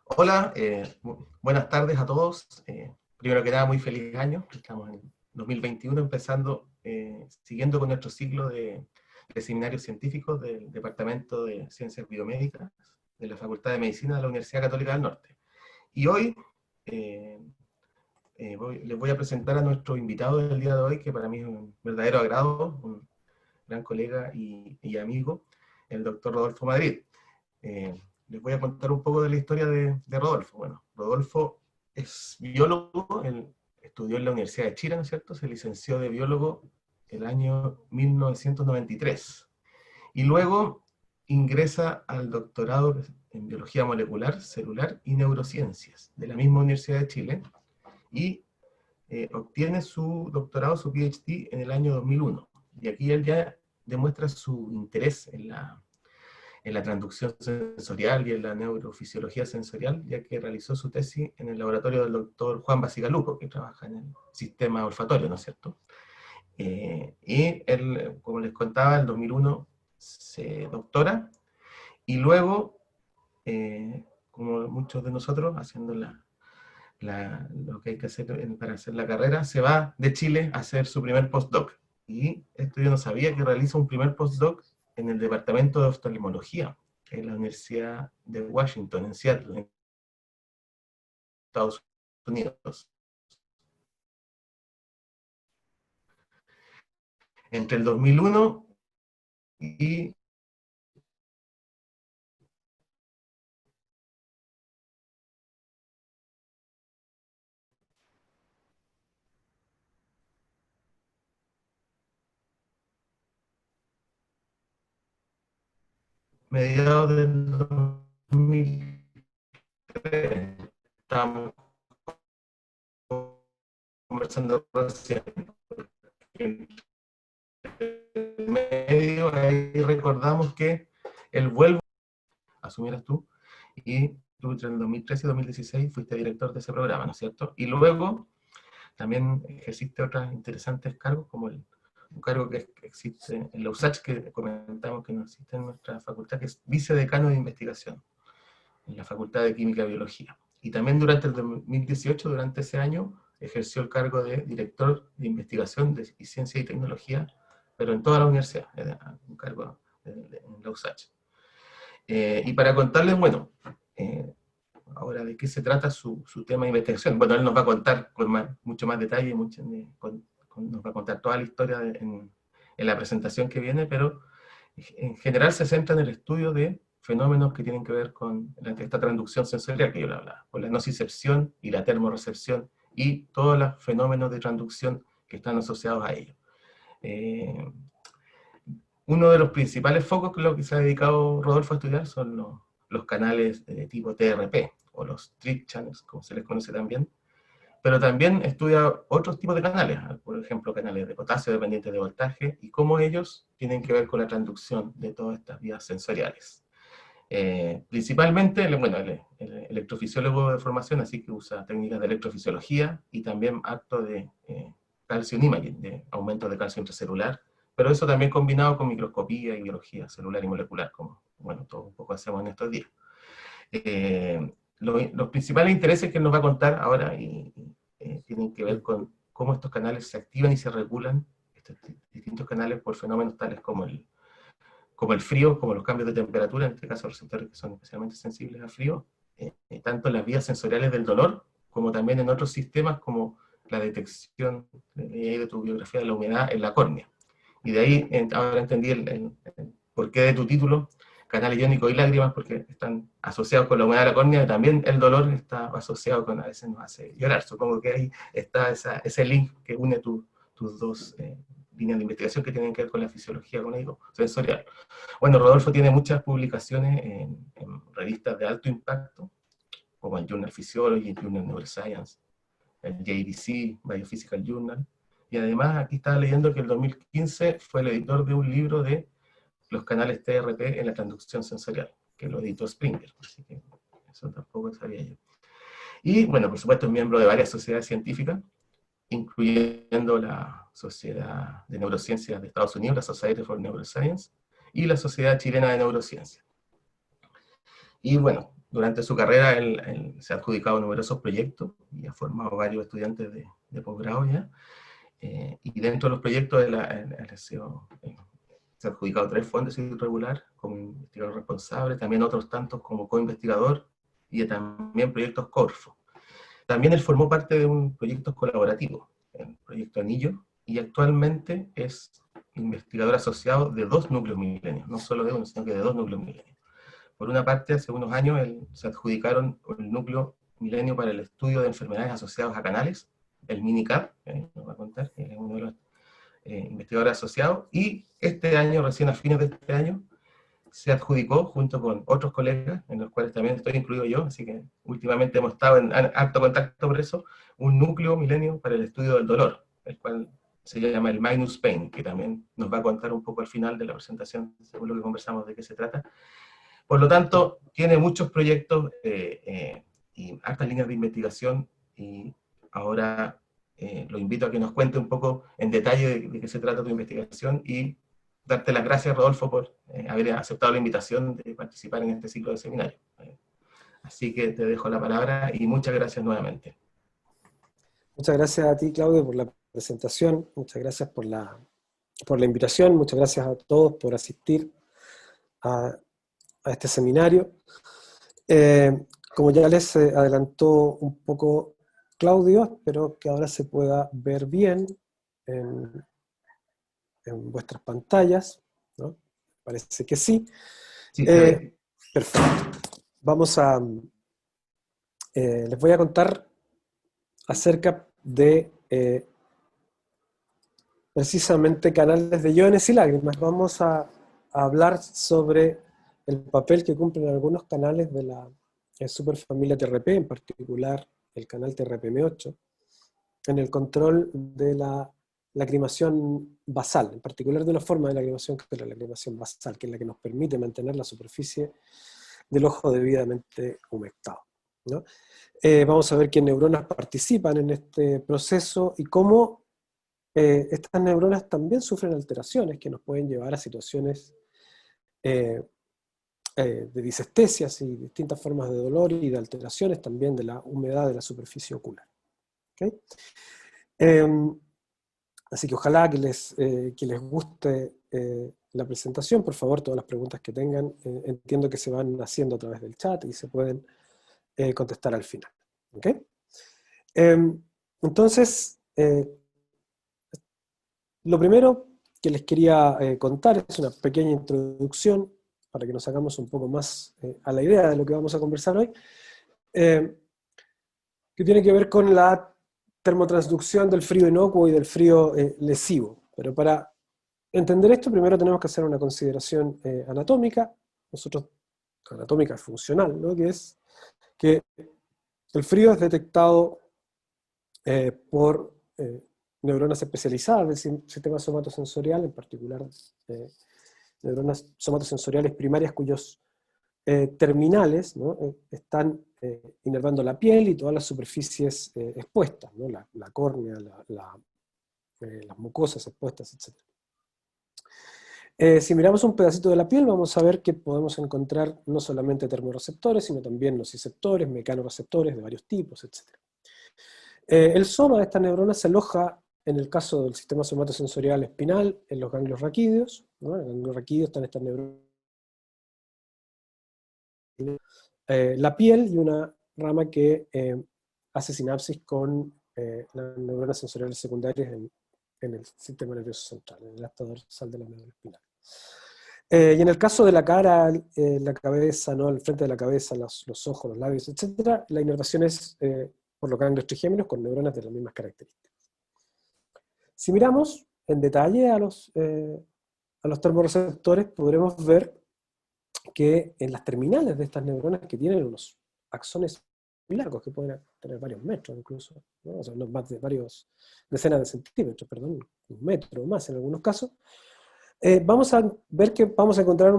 Hola, buenas tardes a todos. Primero que nada, muy feliz año. Estamos en 2021 empezando, siguiendo con nuestro ciclo de seminarios científicos del Departamento de Ciencias Biomédicas de la Facultad de Medicina de la Universidad Católica del Norte. Y hoy eh, les voy a presentar a nuestro invitado del día de hoy, que para mí es un verdadero agrado, un gran colega y amigo, el doctor Rodolfo Madrid. Eh, Les voy a contar un poco de la historia de Rodolfo. Bueno, Rodolfo es biólogo, él estudió en la Universidad de Chile, ¿no es cierto? Se licenció de biólogo el año 1993. Y luego ingresa al doctorado en biología molecular, celular y neurociencias de la misma Universidad de Chile y obtiene su doctorado, su PhD, en el año 2001. Y aquí él ya demuestra su interés en la transducción sensorial y en la neurofisiología sensorial, ya que realizó su tesis en el laboratorio del doctor Juan Basigalupo, que trabaja en el sistema olfatorio, ¿no es cierto? Y él, como les contaba, en 2001 se doctora, y luego, como muchos de nosotros, haciendo lo que hay que hacer para hacer la carrera, se va de Chile a hacer su primer postdoc. Y esto yo no sabía, que realiza un primer postdoc en el departamento de oftalmología en la Universidad de Washington, en Seattle, en Estados Unidos. Entre el 2001 y mediados del 2003, estábamos conversando recién, en medio, ahí recordamos que él vuelve, asumieras tú, y tú entre el 2013 y 2016 fuiste director de ese programa, ¿no es cierto? Y luego también ejerciste otros interesantes cargos, como un cargo que existe en la USACH, que comentamos que no existe en nuestra facultad, que es vicedecano de investigación en la Facultad de Química y Biología. Y también durante el 2018, durante ese año, ejerció el cargo de director de investigación y ciencia y tecnología, pero en toda la universidad, un cargo en la USACH. Y para contarles, bueno, ahora de qué se trata su tema de investigación. Bueno, él nos va a contar con mucho más detalle, nos va a contar toda la historia en la presentación que viene, pero en general se centra en el estudio de fenómenos que tienen que ver con esta transducción sensorial que yo le hablaba, con la nocicepción y la termorrecepción y todos los fenómenos de transducción que están asociados a ello. Eh, Uno de los principales focos que lo que se ha dedicado Rodolfo a estudiar son los canales de tipo TRP, o los TRIP channels, como se les conoce también, pero también estudia otros tipos de canales, por ejemplo, canales de potasio dependientes de voltaje, y cómo ellos tienen que ver con la transducción de todas estas vías sensoriales. Principalmente, bueno, el electrofisiólogo de formación, así que usa técnicas de electrofisiología y también acto de calcio imaging, de aumento de calcio intracelular, pero eso también combinado con microscopía y biología celular y molecular, como, bueno, todo un poco hacemos en estos días. Los principales intereses que él nos va a contar ahora tienen que ver con cómo estos canales se activan y se regulan, estos distintos canales, por fenómenos tales como el frío, como los cambios de temperatura, en este caso receptores que son especialmente sensibles al frío, tanto en las vías sensoriales del dolor, como también en otros sistemas como la detección de tu biografía de la humedad en la córnea. Y de ahí ahora entendí el porqué de tu título, canal iónico y lágrimas, porque están asociados con la humedad de la córnea, y también el dolor está asociado con, a veces nos hace llorar. Supongo que ahí está ese link que une tus dos líneas de investigación que tienen que ver con la fisiología, como digo, sensorial. Bueno, Rodolfo tiene muchas publicaciones en revistas de alto impacto, como el Journal Physiology, el Journal Neuroscience, el JDC, Biophysical Journal, y además aquí estaba leyendo que en el 2015 fue el editor de un libro de los canales TRP en la transducción sensorial, que lo editó Springer, así que eso tampoco sabía yo. Y bueno, por supuesto es miembro de varias sociedades científicas, incluyendo la Sociedad de Neurociencias de Estados Unidos, la Society for Neuroscience, y la Sociedad Chilena de Neurociencia. Y bueno, durante su carrera él se ha adjudicado numerosos proyectos y ha formado varios estudiantes de posgrado ya. Y dentro de los proyectos se ha adjudicado 3 fondos irregular como investigador responsable, también otros tantos como co-investigador y también proyectos Corfo. También él formó parte de un proyecto colaborativo, el proyecto Anillo, y actualmente es investigador asociado de 2 núcleos milenios, no solo de uno, sino que de 2 núcleos milenios. Por una parte, hace unos años se adjudicaron el núcleo milenio para el estudio de enfermedades asociadas a canales, el MINICAP, nos va a contar, es uno de los investigadores asociados, y este año, recién a fines de este año, se adjudicó junto con otros colegas, en los cuales también estoy incluido yo, así que últimamente hemos estado en alto contacto por eso, un núcleo milenio para el estudio del dolor, el cual se llama el Minus Pain, que también nos va a contar un poco al final de la presentación, según lo que conversamos, de qué se trata. Por lo tanto, tiene muchos proyectos y hartas líneas de investigación, y ahora lo invito a que nos cuente un poco en detalle de qué se trata tu investigación, y darte las gracias, Rodolfo, por haber aceptado la invitación de participar en este ciclo de seminario. Así que te dejo la palabra y muchas gracias nuevamente. Muchas gracias a ti, Claudio, por la presentación, muchas gracias por la invitación, muchas gracias a todos por asistir a este seminario. Como ya les adelantó un poco Claudio, espero que ahora se pueda ver bien en vuestras pantallas, ¿no? Parece que sí. Sí, se ve. Perfecto. Vamos a... les voy a contar acerca de precisamente canales de iones y lágrimas. Vamos a hablar sobre el papel que cumplen algunos canales de la superfamilia TRP, en particular el canal TRPM8, en el control de la lacrimación basal, en particular de una forma de lacrimación que es la lacrimación basal, que es la que nos permite mantener la superficie del ojo debidamente humectado, ¿no? Vamos a ver qué neuronas participan en este proceso y cómo estas neuronas también sufren alteraciones que nos pueden llevar a situaciones de disestesias y distintas formas de dolor y de alteraciones también de la humedad de la superficie ocular. ¿Okay? Así que ojalá que les guste la presentación. Por favor, todas las preguntas que tengan, entiendo que se van haciendo a través del chat y se pueden contestar al final. ¿Okay? Entonces, lo primero que les quería contar es una pequeña introducción para que nos hagamos un poco más a la idea de lo que vamos a conversar hoy, que tiene que ver con la termotransducción del frío inocuo y del frío lesivo. Pero para entender esto, primero tenemos que hacer una consideración anatómica, anatómica funcional, ¿no? Que es que el frío es detectado por neuronas especializadas del sistema somatosensorial, en particular neuronas somatosensoriales primarias cuyos terminales, ¿no? Están inervando la piel y todas las superficies expuestas, ¿no? La córnea, las mucosas expuestas, etc. Si miramos un pedacito de la piel, vamos a ver que podemos encontrar no solamente termorreceptores, sino también nociceptores, mecanoreceptores de varios tipos, etc. El soma de estas neuronas se aloja, en el caso del sistema somatosensorial espinal, en los ganglios raquídeos, ¿no? En los ganglios raquídeos están estas neuronas. La piel y una rama que hace sinapsis con las neuronas sensoriales secundarias en el sistema nervioso central, en el acto dorsal de la médula espinal. Y en el caso de la cara, la cabeza, ¿no? El frente de la cabeza, los ojos, los labios, etc., la inervación es por los ganglios trigéminos con neuronas de las mismas características. Si miramos en detalle a los termorreceptores, podremos ver que en las terminales de estas neuronas, que tienen unos axones muy largos, que pueden tener varios metros incluso, ¿no? O sea, no más de varios decenas de centímetros, perdón, un metro o más en algunos casos, vamos a ver que vamos a encontrar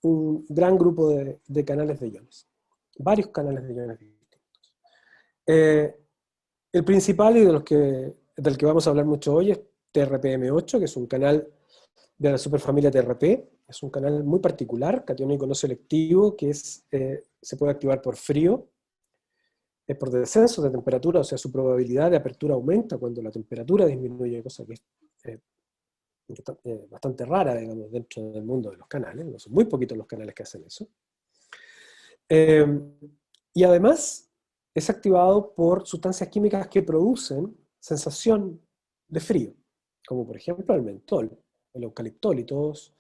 un gran grupo de canales de iones, varios canales de iones distintos. El principal y del que vamos a hablar mucho hoy es TRPM8, que es un canal de la superfamilia TRP. Es un canal muy particular, catiónico no selectivo, que se puede activar por frío, por descenso de temperatura, o sea, su probabilidad de apertura aumenta cuando la temperatura disminuye, cosa que es bastante rara, digamos, dentro del mundo de los canales. No son muy poquitos los canales que hacen eso. Y además es activado por sustancias químicas que producen sensación de frío, como por ejemplo el mentol, el eucaliptol y todos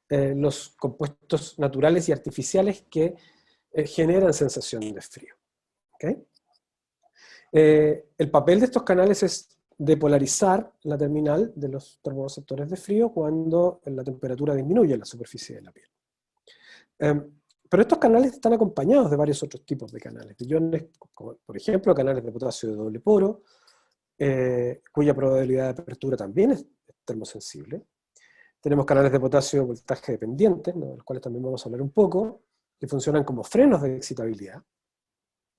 los compuestos naturales y artificiales que generan sensación de frío. ¿Okay? El papel de estos canales es depolarizar la terminal de los termoreceptores de frío cuando la temperatura disminuye en la superficie de la piel. Pero estos canales están acompañados de varios otros tipos de canales, de iones, como por ejemplo canales de potasio de doble poro, cuya probabilidad de apertura también es termosensible. Tenemos canales de potasio de voltaje dependiente, ¿no?, de los cuales también vamos a hablar un poco, que funcionan como frenos de excitabilidad.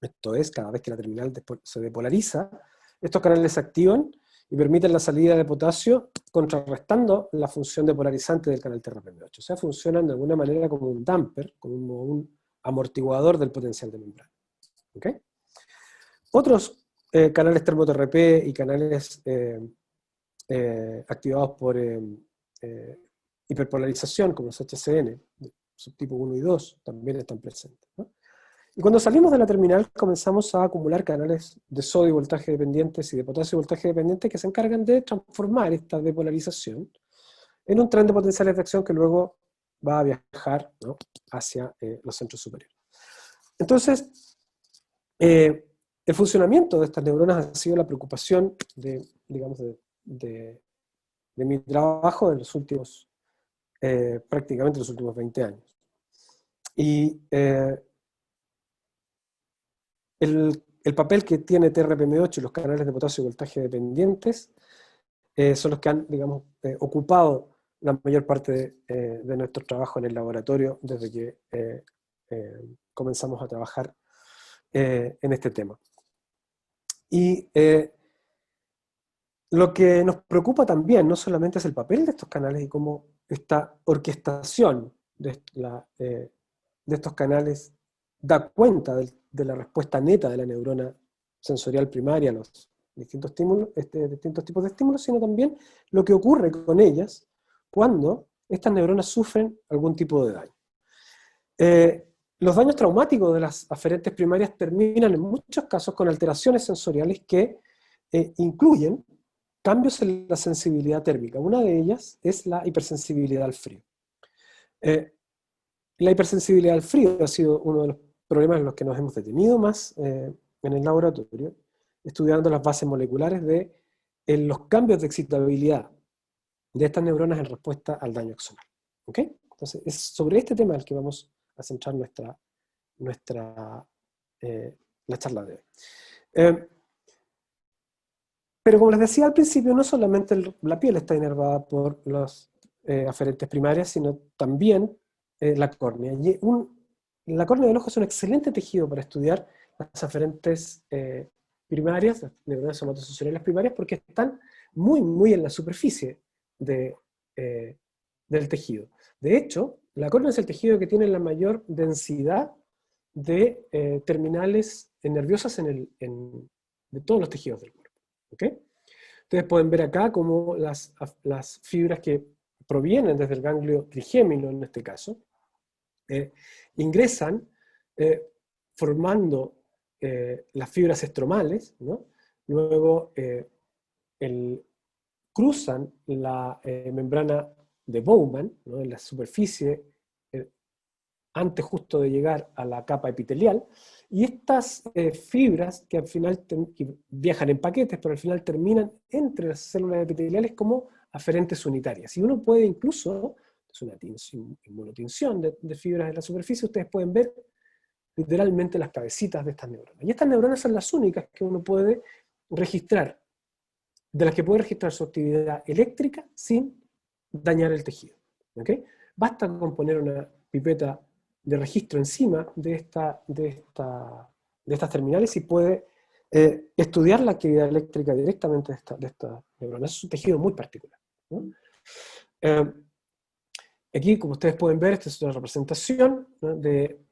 Esto es, cada vez que la terminal se depolariza, estos canales se activan y permiten la salida de potasio contrarrestando la función depolarizante del canal TRPM8. O sea, funcionan de alguna manera como un damper, como un amortiguador del potencial de membrana. ¿Okay? Otros canales termo-TRP y canales activados por hiperpolarización, como los HCN, subtipo 1 y 2, también están presentes, ¿no? Y cuando salimos de la terminal comenzamos a acumular canales de sodio voltaje dependientes y de potasio voltaje dependiente que se encargan de transformar esta depolarización en un tren de potenciales de acción que luego va a viajar, ¿no?, hacia los centros superiores. Entonces, el funcionamiento de estas neuronas ha sido la preocupación digamos, de mi trabajo en los últimos, prácticamente los últimos 20 años. Y el papel que tiene TRPM8 y los canales de potasio voltaje dependientes son los que han, digamos, ocupado la mayor parte de nuestro trabajo en el laboratorio desde que comenzamos a trabajar en este tema. Y lo que nos preocupa también no solamente es el papel de estos canales y cómo esta orquestación de estos canales da cuenta de la respuesta neta de la neurona sensorial primaria a los distintos estímulos, distintos tipos de estímulos, sino también lo que ocurre con ellas cuando estas neuronas sufren algún tipo de daño. Los daños traumáticos de las aferentes primarias terminan en muchos casos con alteraciones sensoriales que incluyen cambios en la sensibilidad térmica. Una de ellas es la hipersensibilidad al frío. La hipersensibilidad al frío ha sido uno de los problemas en los que nos hemos detenido más en el laboratorio, estudiando las bases moleculares de los cambios de excitabilidad de estas neuronas en respuesta al daño axonal. ¿Okay? Entonces, es sobre este tema el que vamos a centrar la charla de hoy. Pero como les decía al principio, no solamente la piel está inervada por las aferentes primarias, sino también la córnea. Y la córnea del ojo es un excelente tejido para estudiar las aferentes primarias, las neuronas somatosensoriales primarias, porque están muy, muy en la superficie del tejido. De hecho, la córnea es el tejido que tiene la mayor densidad de terminales nerviosas de todos los tejidos del cuerpo. ¿Okay? Ustedes pueden ver acá cómo las fibras que provienen desde el ganglio trigémino, en este caso, ingresan formando las fibras estromales, ¿no? Luego cruzan la membrana de Bowman, ¿no?, en la superficie, antes justo de llegar a la capa epitelial, y estas fibras que al final que viajan en paquetes, pero al final terminan entre las células epiteliales como aferentes unitarias. Y uno puede incluso, es una inmunotinción de fibras en la superficie, ustedes pueden ver literalmente las cabecitas de estas neuronas. Y estas neuronas son las únicas que uno puede registrar, de las que puede registrar su actividad eléctrica sin dañar el tejido. ¿Okay? Basta con poner una pipeta de registro encima de estas terminales y puede estudiar la actividad eléctrica directamente de esta neurona. Es un tejido muy particular, ¿no? Aquí, como ustedes pueden ver, esta es una representación, ¿no?, del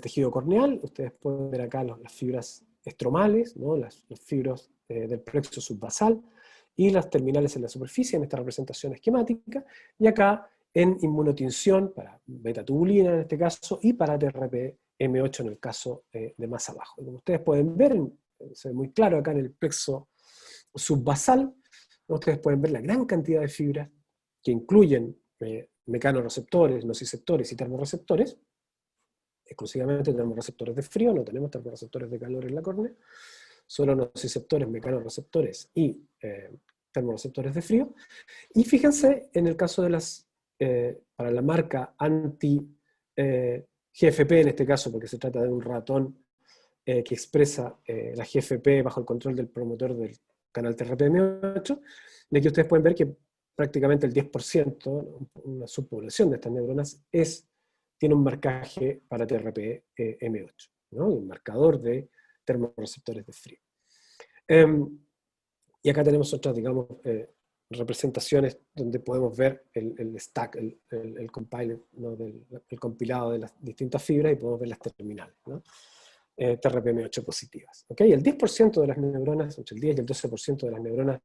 tejido corneal. Ustedes pueden ver acá las fibras estromales, ¿no?, los fibros del plexo subbasal, y las terminales en la superficie, en esta representación esquemática, y acá en inmunotinción para beta-tubulina en este caso, y para TRPM8 en el caso de más abajo. Y como ustedes pueden ver, se ve muy claro acá en el plexo subbasal, ustedes pueden ver la gran cantidad de fibras que incluyen mecanoreceptores, nociceptores y termorreceptores, exclusivamente termorreceptores de frío, no tenemos termorreceptores de calor en la córnea, solo nociceptores, mecanoreceptores y termorreceptores de frío. Y fíjense en el caso de para la marca anti-GFP, en este caso, porque se trata de un ratón que expresa la GFP bajo el control del promotor del canal TRPM8, de que ustedes pueden ver que prácticamente el 10%, una subpoblación de estas neuronas, tiene un marcaje para TRPM8, ¿no?, un marcador de termorreceptores de frío. Y acá tenemos otras, digamos, representaciones donde podemos ver el stack, el compile, ¿no?, el compilado de las distintas fibras, y podemos ver las terminales, ¿no?, TRPM8 positivas. ¿Okay? El 10% de las neuronas, entre el 10 y el 12% de las neuronas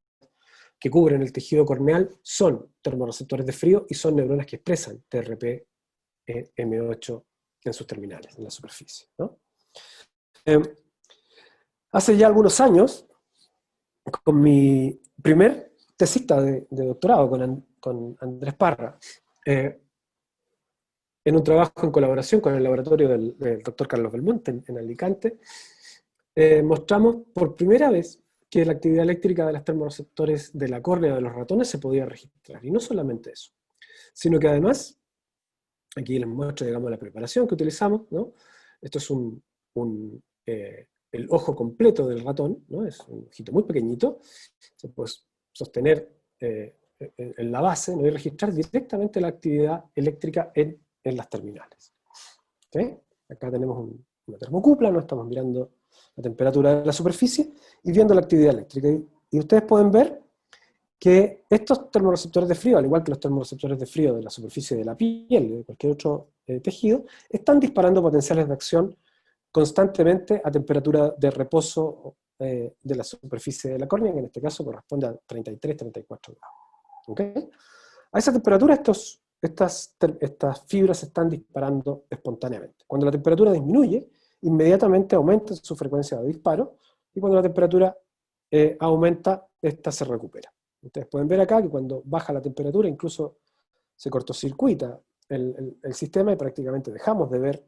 que cubren el tejido corneal son termorreceptores de frío y son neuronas que expresan TRPM8 en sus terminales, en la superficie, ¿no? Hace ya algunos años, con mi primer tesista de doctorado, con Andrés Parra, en un trabajo en colaboración con el laboratorio del doctor Carlos Belmonte en Alicante, mostramos por primera vez que la actividad eléctrica de los termorreceptores de la córnea de los ratones se podía registrar. Y no solamente eso, sino que además, aquí les muestro, digamos, la preparación que utilizamos, ¿no? Esto es el ojo completo del ratón, ¿no? Es un ojito muy pequeñito, se puede sostener en la base, ¿no?, y registrar directamente la actividad eléctrica en las terminales. ¿Okay? Acá tenemos una termocupla, ¿no? Estamos mirando la temperatura de la superficie y viendo la actividad eléctrica. Y ustedes pueden ver que estos termorreceptores de frío, al igual que los termorreceptores de frío de la superficie de la piel, de cualquier otro tejido, están disparando potenciales de acción constantemente a temperatura de reposo de la superficie de la córnea, que en este caso corresponde a 33-34 grados. ¿Okay? A esa temperatura estas fibras se están disparando espontáneamente. Cuando la temperatura disminuye, inmediatamente aumenta su frecuencia de disparo, y cuando la temperatura aumenta, esta se recupera. Ustedes pueden ver acá que cuando baja la temperatura incluso se cortocircuita el sistema y prácticamente dejamos de ver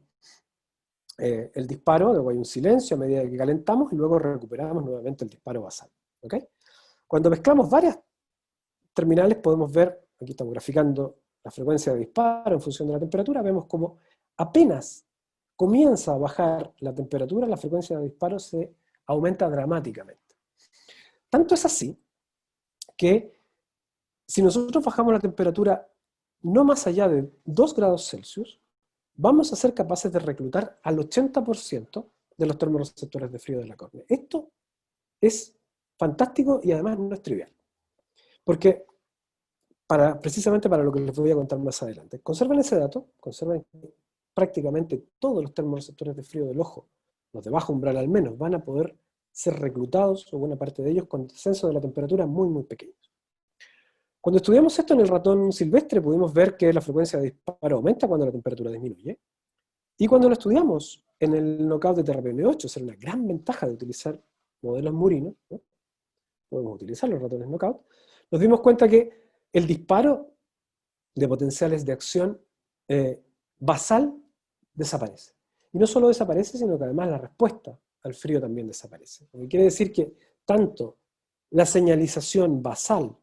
el disparo, luego hay un silencio a medida que calentamos y luego recuperamos nuevamente el disparo basal. ¿Okay? Cuando mezclamos varias terminales podemos ver, aquí estamos graficando la frecuencia de disparo en función de la temperatura, vemos como apenas comienza a bajar la temperatura, la frecuencia de disparo se aumenta dramáticamente. Tanto es así que si nosotros bajamos la temperatura no más allá de 2 grados Celsius, vamos a ser capaces de reclutar al 80% de los termorreceptores de frío de la córnea. Esto es fantástico y además no es trivial. Porque precisamente para lo que les voy a contar más adelante. Conserven ese dato, conserven que prácticamente todos los termorreceptores de frío del ojo, los de bajo umbral al menos, van a poder ser reclutados, o buena parte de ellos, con descenso de la temperatura muy, muy pequeños. Cuando estudiamos esto en el ratón silvestre, pudimos ver que la frecuencia de disparo aumenta cuando la temperatura disminuye. Y cuando lo estudiamos en el knockout de TRPM8, esa era una gran ventaja de utilizar modelos murinos, ¿no? Podemos utilizar los ratones knockout, nos dimos cuenta que el disparo de potenciales de acción basal desaparece. Y no solo desaparece, sino que además la respuesta al frío también desaparece. Lo que quiere decir que tanto la señalización basal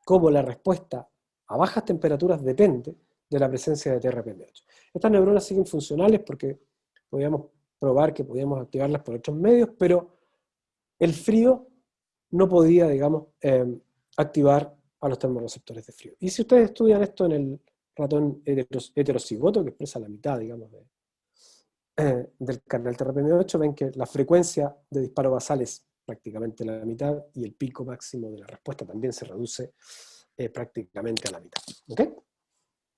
como la respuesta a bajas temperaturas depende de la presencia de TRPM8. Estas neuronas siguen funcionales porque podíamos probar que podíamos activarlas por otros medios, pero el frío no podía, digamos, activar a los termorreceptores de frío. Y si ustedes estudian esto en el ratón heterocigoto, que expresa la mitad, digamos, del canal TRPM8, ven que la frecuencia de disparo basal es prácticamente la mitad y el pico máximo de la respuesta también se reduce prácticamente a la mitad. ¿Ok?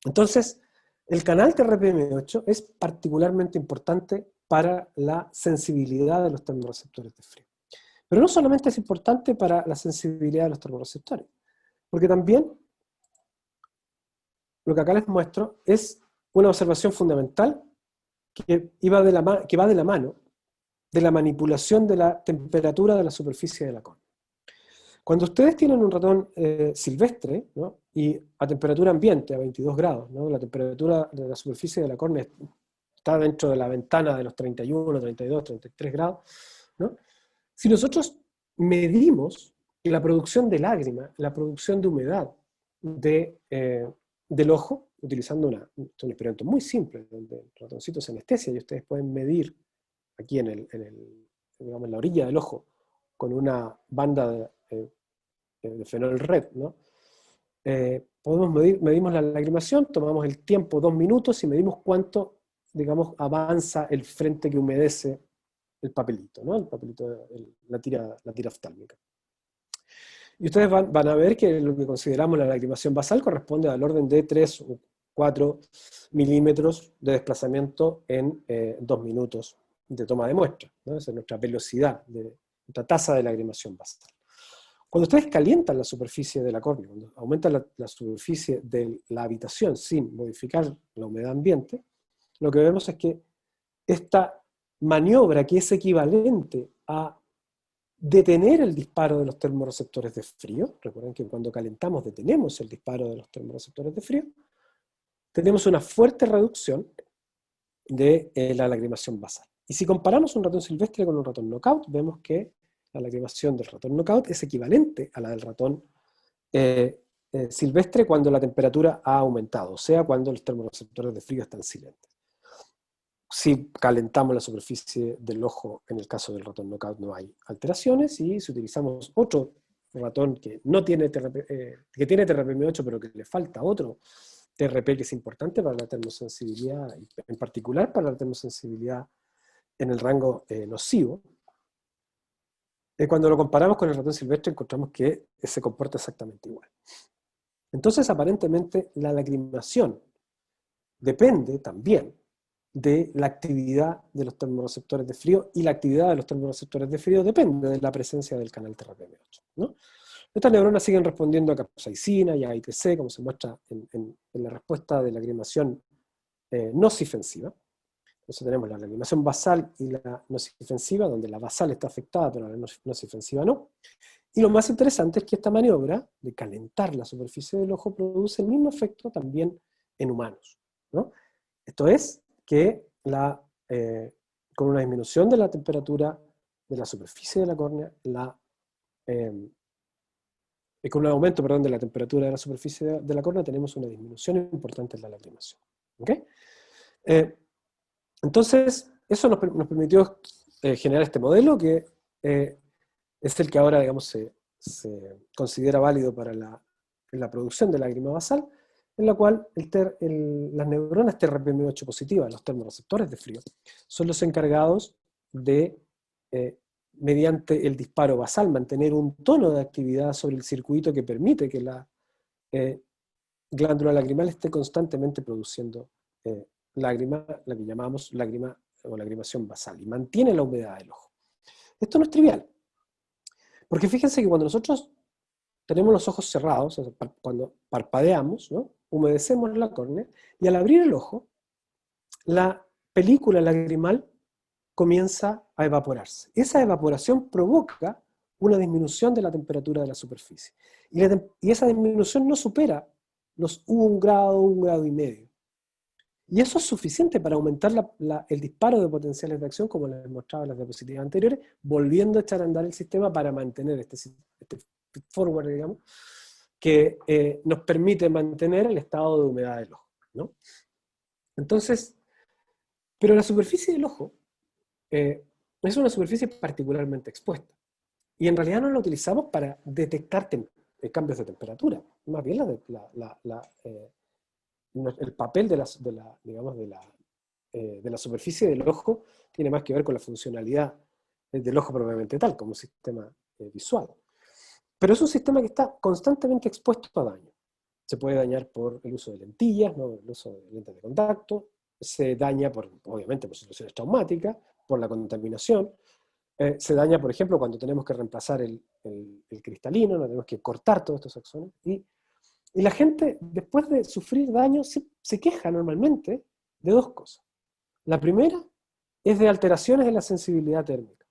Entonces, el canal TRPM8 es particularmente importante para la sensibilidad de los termorreceptores de frío. Pero no solamente es importante para la sensibilidad de los termorreceptores, porque también lo que acá les muestro es una observación fundamental que va de la mano de la manipulación de la temperatura de la superficie de la córnea. Cuando ustedes tienen un ratón silvestre, ¿no?, y a temperatura ambiente, a 22 grados, ¿no?, la temperatura de la superficie de la córnea está dentro de la ventana de los 31, 32, 33 grados, ¿no? Si nosotros medimos la producción de lágrima, la producción de humedad del ojo, utilizando un experimento muy simple, donde el ratoncito se anestesia y ustedes pueden medir aquí digamos, en la orilla del ojo, con una banda de fenol red, ¿no? Medimos la lacrimación, tomamos el tiempo 2 minutos y medimos cuánto, digamos, avanza el frente que humedece el papelito, ¿no? El papelito, la tira oftálmica. Y ustedes van a ver que lo que consideramos la lacrimación basal corresponde al orden de 3 o 4 milímetros de desplazamiento en 2 minutos de toma de muestra, ¿no? Esa es nuestra velocidad, nuestra tasa de lacrimación basal. Cuando ustedes calientan la superficie de la córnea, cuando aumentan la superficie de la habitación sin modificar la humedad ambiente, lo que vemos es que esta maniobra, que es equivalente a detener el disparo de los termorreceptores de frío, recuerden que cuando calentamos detenemos el disparo de los termorreceptores de frío, tenemos una fuerte reducción de la lacrimación basal. Y si comparamos un ratón silvestre con un ratón knockout, vemos que la lacrimación del ratón knockout es equivalente a la del ratón silvestre cuando la temperatura ha aumentado, o sea, cuando los termorreceptores de frío están silentes. Si calentamos la superficie del ojo, en el caso del ratón knockout no hay alteraciones, y si utilizamos otro ratón que no tiene que tiene TRPM8 pero que le falta otro TRP que es importante para la termosensibilidad, en particular para la termosensibilidad en el rango nocivo, cuando lo comparamos con el ratón silvestre encontramos que se comporta exactamente igual. Entonces, aparentemente, la lacrimación depende también de la actividad de los termorreceptores de frío, y la actividad de los termorreceptores de frío depende de la presencia del canal TRPM8, ¿no? Estas neuronas siguen respondiendo a capsaicina y a ITC, como se muestra en la respuesta de lacrimación nocifensiva. Entonces tenemos la lacrimación basal y la nocifensiva, donde la basal está afectada, pero la nocifensiva no. Y lo más interesante es que esta maniobra de calentar la superficie del ojo produce el mismo efecto también en humanos, ¿no? Esto es que con una disminución de la temperatura de la superficie de la córnea, con un aumento, perdón, de la temperatura de la superficie de la córnea, tenemos una disminución importante en la lacrimación. ¿Okay? Entonces, eso nos permitió generar este modelo que es el que ahora, digamos, se considera válido para la producción de lágrima basal, en la cual las neuronas TRPM8 positivas, los termorreceptores de frío, son los encargados de, mediante el disparo basal, mantener un tono de actividad sobre el circuito que permite que la glándula lacrimal esté constantemente produciendo lágrima, la que llamamos lágrima o lacrimación basal, y mantiene la humedad del ojo. Esto no es trivial, porque fíjense que cuando nosotros tenemos los ojos cerrados, o sea, cuando parpadeamos, ¿no?, humedecemos la córnea, y al abrir el ojo, la película lagrimal comienza a evaporarse. Esa evaporación provoca una disminución de la temperatura de la superficie. Y esa disminución no supera los 1 grado, 1 grado y medio. Y eso es suficiente para aumentar el disparo de potenciales de acción, como les mostraba en las diapositivas anteriores, volviendo a echar a andar el sistema para mantener este forward, digamos, que nos permite mantener el estado de humedad del ojo, ¿no? Entonces, pero la superficie del ojo es una superficie particularmente expuesta. Y en realidad no la utilizamos para detectar cambios de temperatura. Más bien el papel de la superficie del ojo tiene más que ver con la funcionalidad del ojo propiamente tal, como un sistema visual. Pero es un sistema que está constantemente expuesto a daño. se puede dañar por el uso de lentillas, ¿no? El uso de lentes de contacto, se daña, obviamente, por situaciones traumáticas, por la contaminación, se daña, por ejemplo, cuando tenemos que reemplazar el cristalino, no tenemos que cortar todos estos axones, y la gente, después de sufrir daño, se queja normalmente de dos cosas. La primera es de alteraciones en la sensibilidad térmica,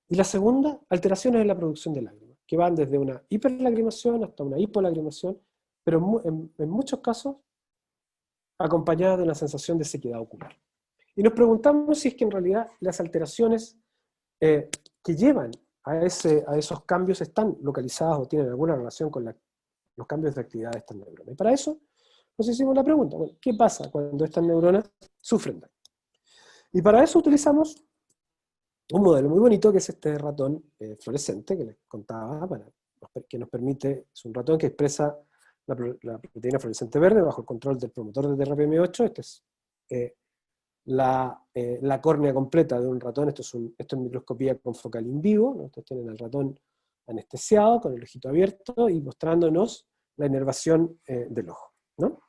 y la segunda, alteraciones en la producción de lágrimas, que van desde una hiperlagrimación hasta una hipolagrimación, pero en muchos casos acompañada de una sensación de sequedad ocular. Y nos preguntamos si es que en realidad las alteraciones que llevan a esos cambios están localizadas o tienen alguna relación con los cambios de actividad de estas neuronas. Y para eso nos hicimos la pregunta, bueno, ¿qué pasa cuando estas neuronas sufren daño? Y para eso utilizamos un modelo muy bonito que es este ratón fluorescente que les contaba, que nos permite, es un ratón que expresa la proteína fluorescente verde bajo el control del promotor de TRPM8. Esta es la córnea completa de un ratón. Esto es microscopía confocal in vivo, ¿no? Ustedes tienen al ratón anestesiado, con el ojito abierto, y mostrándonos la inervación del ojo, ¿no?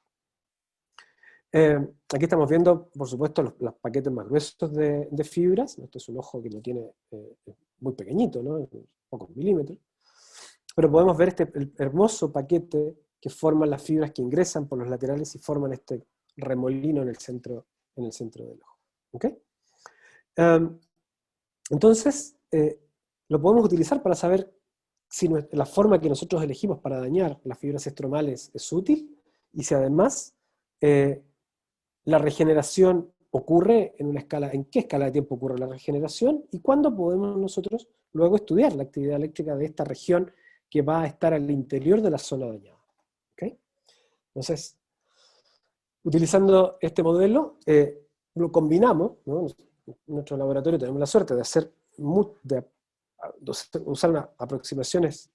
Aquí estamos viendo, por supuesto, los paquetes más gruesos de fibras. Este es un ojo que lo tiene muy pequeñito, ¿no? Pocos milímetros. Pero podemos ver el hermoso paquete que forman las fibras que ingresan por los laterales y forman este remolino en el centro del ojo. ¿Okay? Entonces, lo podemos utilizar para saber si la forma que nosotros elegimos para dañar las fibras estromales es útil, y si además la regeneración ocurre en qué escala de tiempo ocurre la regeneración, y cuándo podemos nosotros luego estudiar la actividad eléctrica de esta región que va a estar al interior de la zona dañada. ¿Okay? Entonces, utilizando este modelo, lo combinamos, ¿no? En nuestro laboratorio tenemos la suerte de usar aproximaciones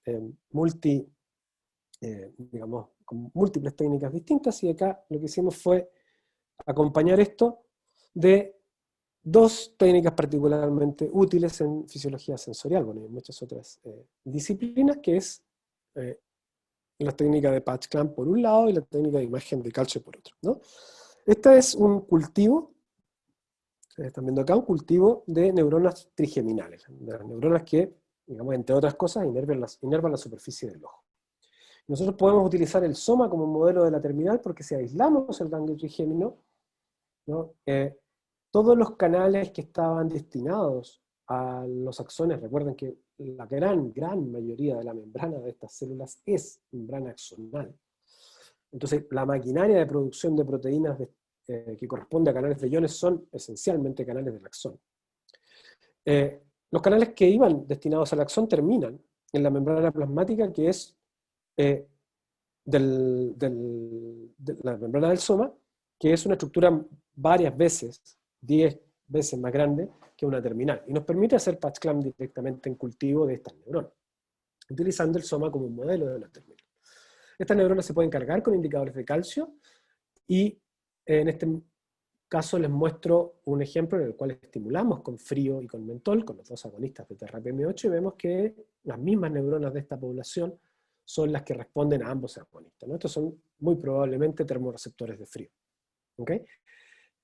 digamos, con múltiples técnicas distintas, y acá lo que hicimos fue acompañar esto de dos técnicas particularmente útiles en fisiología sensorial, bueno, y en muchas otras disciplinas, que es la técnica de patch clamp por un lado y la técnica de imagen de calcio por otro, ¿no? Este es un cultivo, ustedes están viendo acá, un cultivo de neuronas trigeminales, de las neuronas que, digamos, entre otras cosas, inervan la superficie del ojo. Nosotros podemos utilizar el soma como modelo de la terminal, porque si aislamos el ganglio trigémino, ¿no? Todos los canales que estaban destinados a los axones, recuerden que la gran mayoría de la membrana de estas células es membrana axonal. Entonces, la maquinaria de producción de proteínas que corresponde a canales de iones son esencialmente canales del axón. Los canales que iban destinados al axón terminan en la membrana plasmática, que es de la membrana del soma, que es una estructura varias veces, 10 veces más grande que una terminal, y nos permite hacer patch clamp directamente en cultivo de estas neuronas, utilizando el soma como un modelo de una terminal. Estas neuronas se pueden cargar con indicadores de calcio, y en este caso les muestro un ejemplo en el cual estimulamos con frío y con mentol, con los dos agonistas de TRPM8, y vemos que las mismas neuronas de esta población son las que responden a ambos agonistas, ¿no? Estos son muy probablemente termorreceptores de frío. ¿Okay?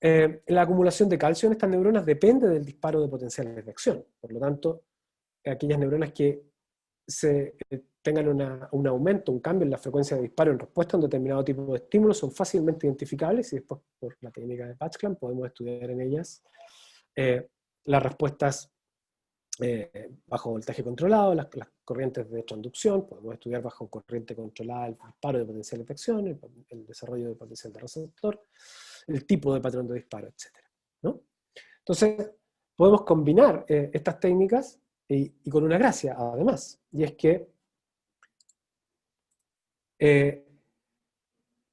La acumulación de calcio en estas neuronas depende del disparo de potenciales de acción. Por lo tanto, aquellas neuronas que tengan un aumento, un cambio en la frecuencia de disparo en respuesta a un determinado tipo de estímulo son fácilmente identificables, y después, por la técnica de patch clamp, podemos estudiar en ellas las respuestas bajo voltaje controlado, las corrientes de transducción. Podemos estudiar bajo corriente controlada el disparo de potenciales de acción, el desarrollo de potencial de receptor, el tipo de patrón de disparo, etc., ¿no? Entonces, podemos combinar estas técnicas y con una gracia, además, y es que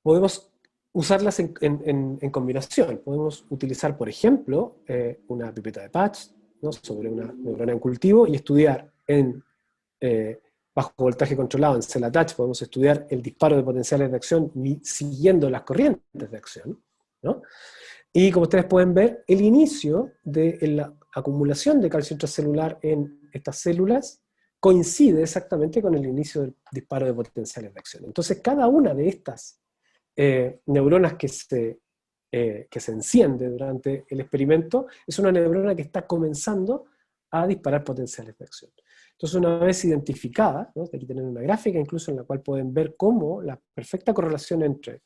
podemos usarlas en combinación. Podemos utilizar, por ejemplo, una pipeta de patch, ¿no?, sobre una neurona en cultivo, y estudiar bajo voltaje controlado en cell attach. Podemos estudiar el disparo de potenciales de acción siguiendo las corrientes de acción, ¿no? Y como ustedes pueden ver, el inicio de la acumulación de calcio intracelular en estas células coincide exactamente con el inicio del disparo de potenciales de acción. Entonces, cada una de estas neuronas que se enciende durante el experimento es una neurona que está comenzando a disparar potenciales de acción. Entonces, una vez identificada, ¿no? Aquí tienen una gráfica incluso en la cual pueden ver cómo la perfecta correlación entre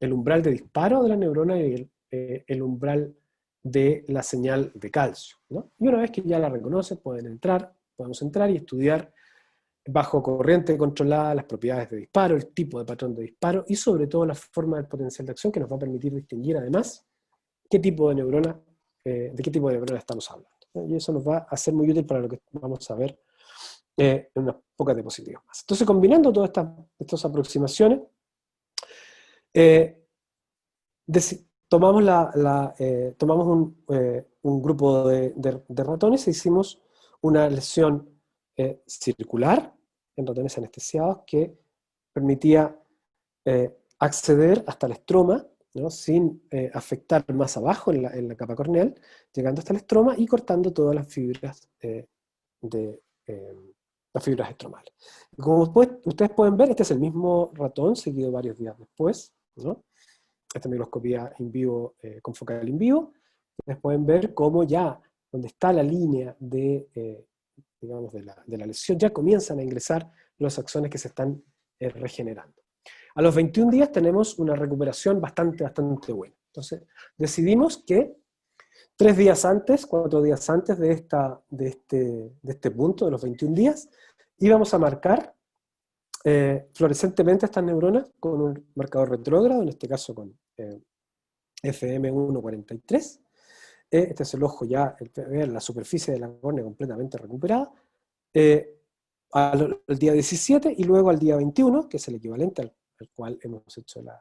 el umbral de disparo de la neurona y el umbral de la señal de calcio, ¿no? Y una vez que ya la reconocen, podemos entrar y estudiar bajo corriente controlada las propiedades de disparo, el tipo de patrón de disparo y sobre todo la forma del potencial de acción, que nos va a permitir distinguir además qué tipo de neurona, de qué tipo de neurona estamos hablando, ¿no? Y eso nos va a ser muy útil para lo que vamos a ver en unas pocas diapositivas más. Entonces, combinando todas estas aproximaciones, tomamos, un grupo de ratones e hicimos una lesión circular en ratones anestesiados que permitía acceder hasta el estroma, ¿no? Sin afectar más abajo en la capa corneal, llegando hasta el estroma y cortando todas las fibras las fibras estromales. Como ustedes pueden ver, este es el mismo ratón seguido varios días después, ¿no? Esta microscopía in vivo con focal in vivo. Ustedes pueden ver cómo ya, donde está la línea digamos, de la lesión, ya comienzan a ingresar los axones que se están regenerando. A los 21 días tenemos una recuperación bastante buena. Entonces, decidimos que 3 días antes, 4 días antes de este punto, de los 21 días, íbamos a marcar fluorescentemente estas neuronas con un marcador retrógrado, en este caso con FM143. Este es el ojo ya, la superficie de la córnea completamente recuperada, al día 17 y luego al día 21, que es el equivalente al cual hemos hecho la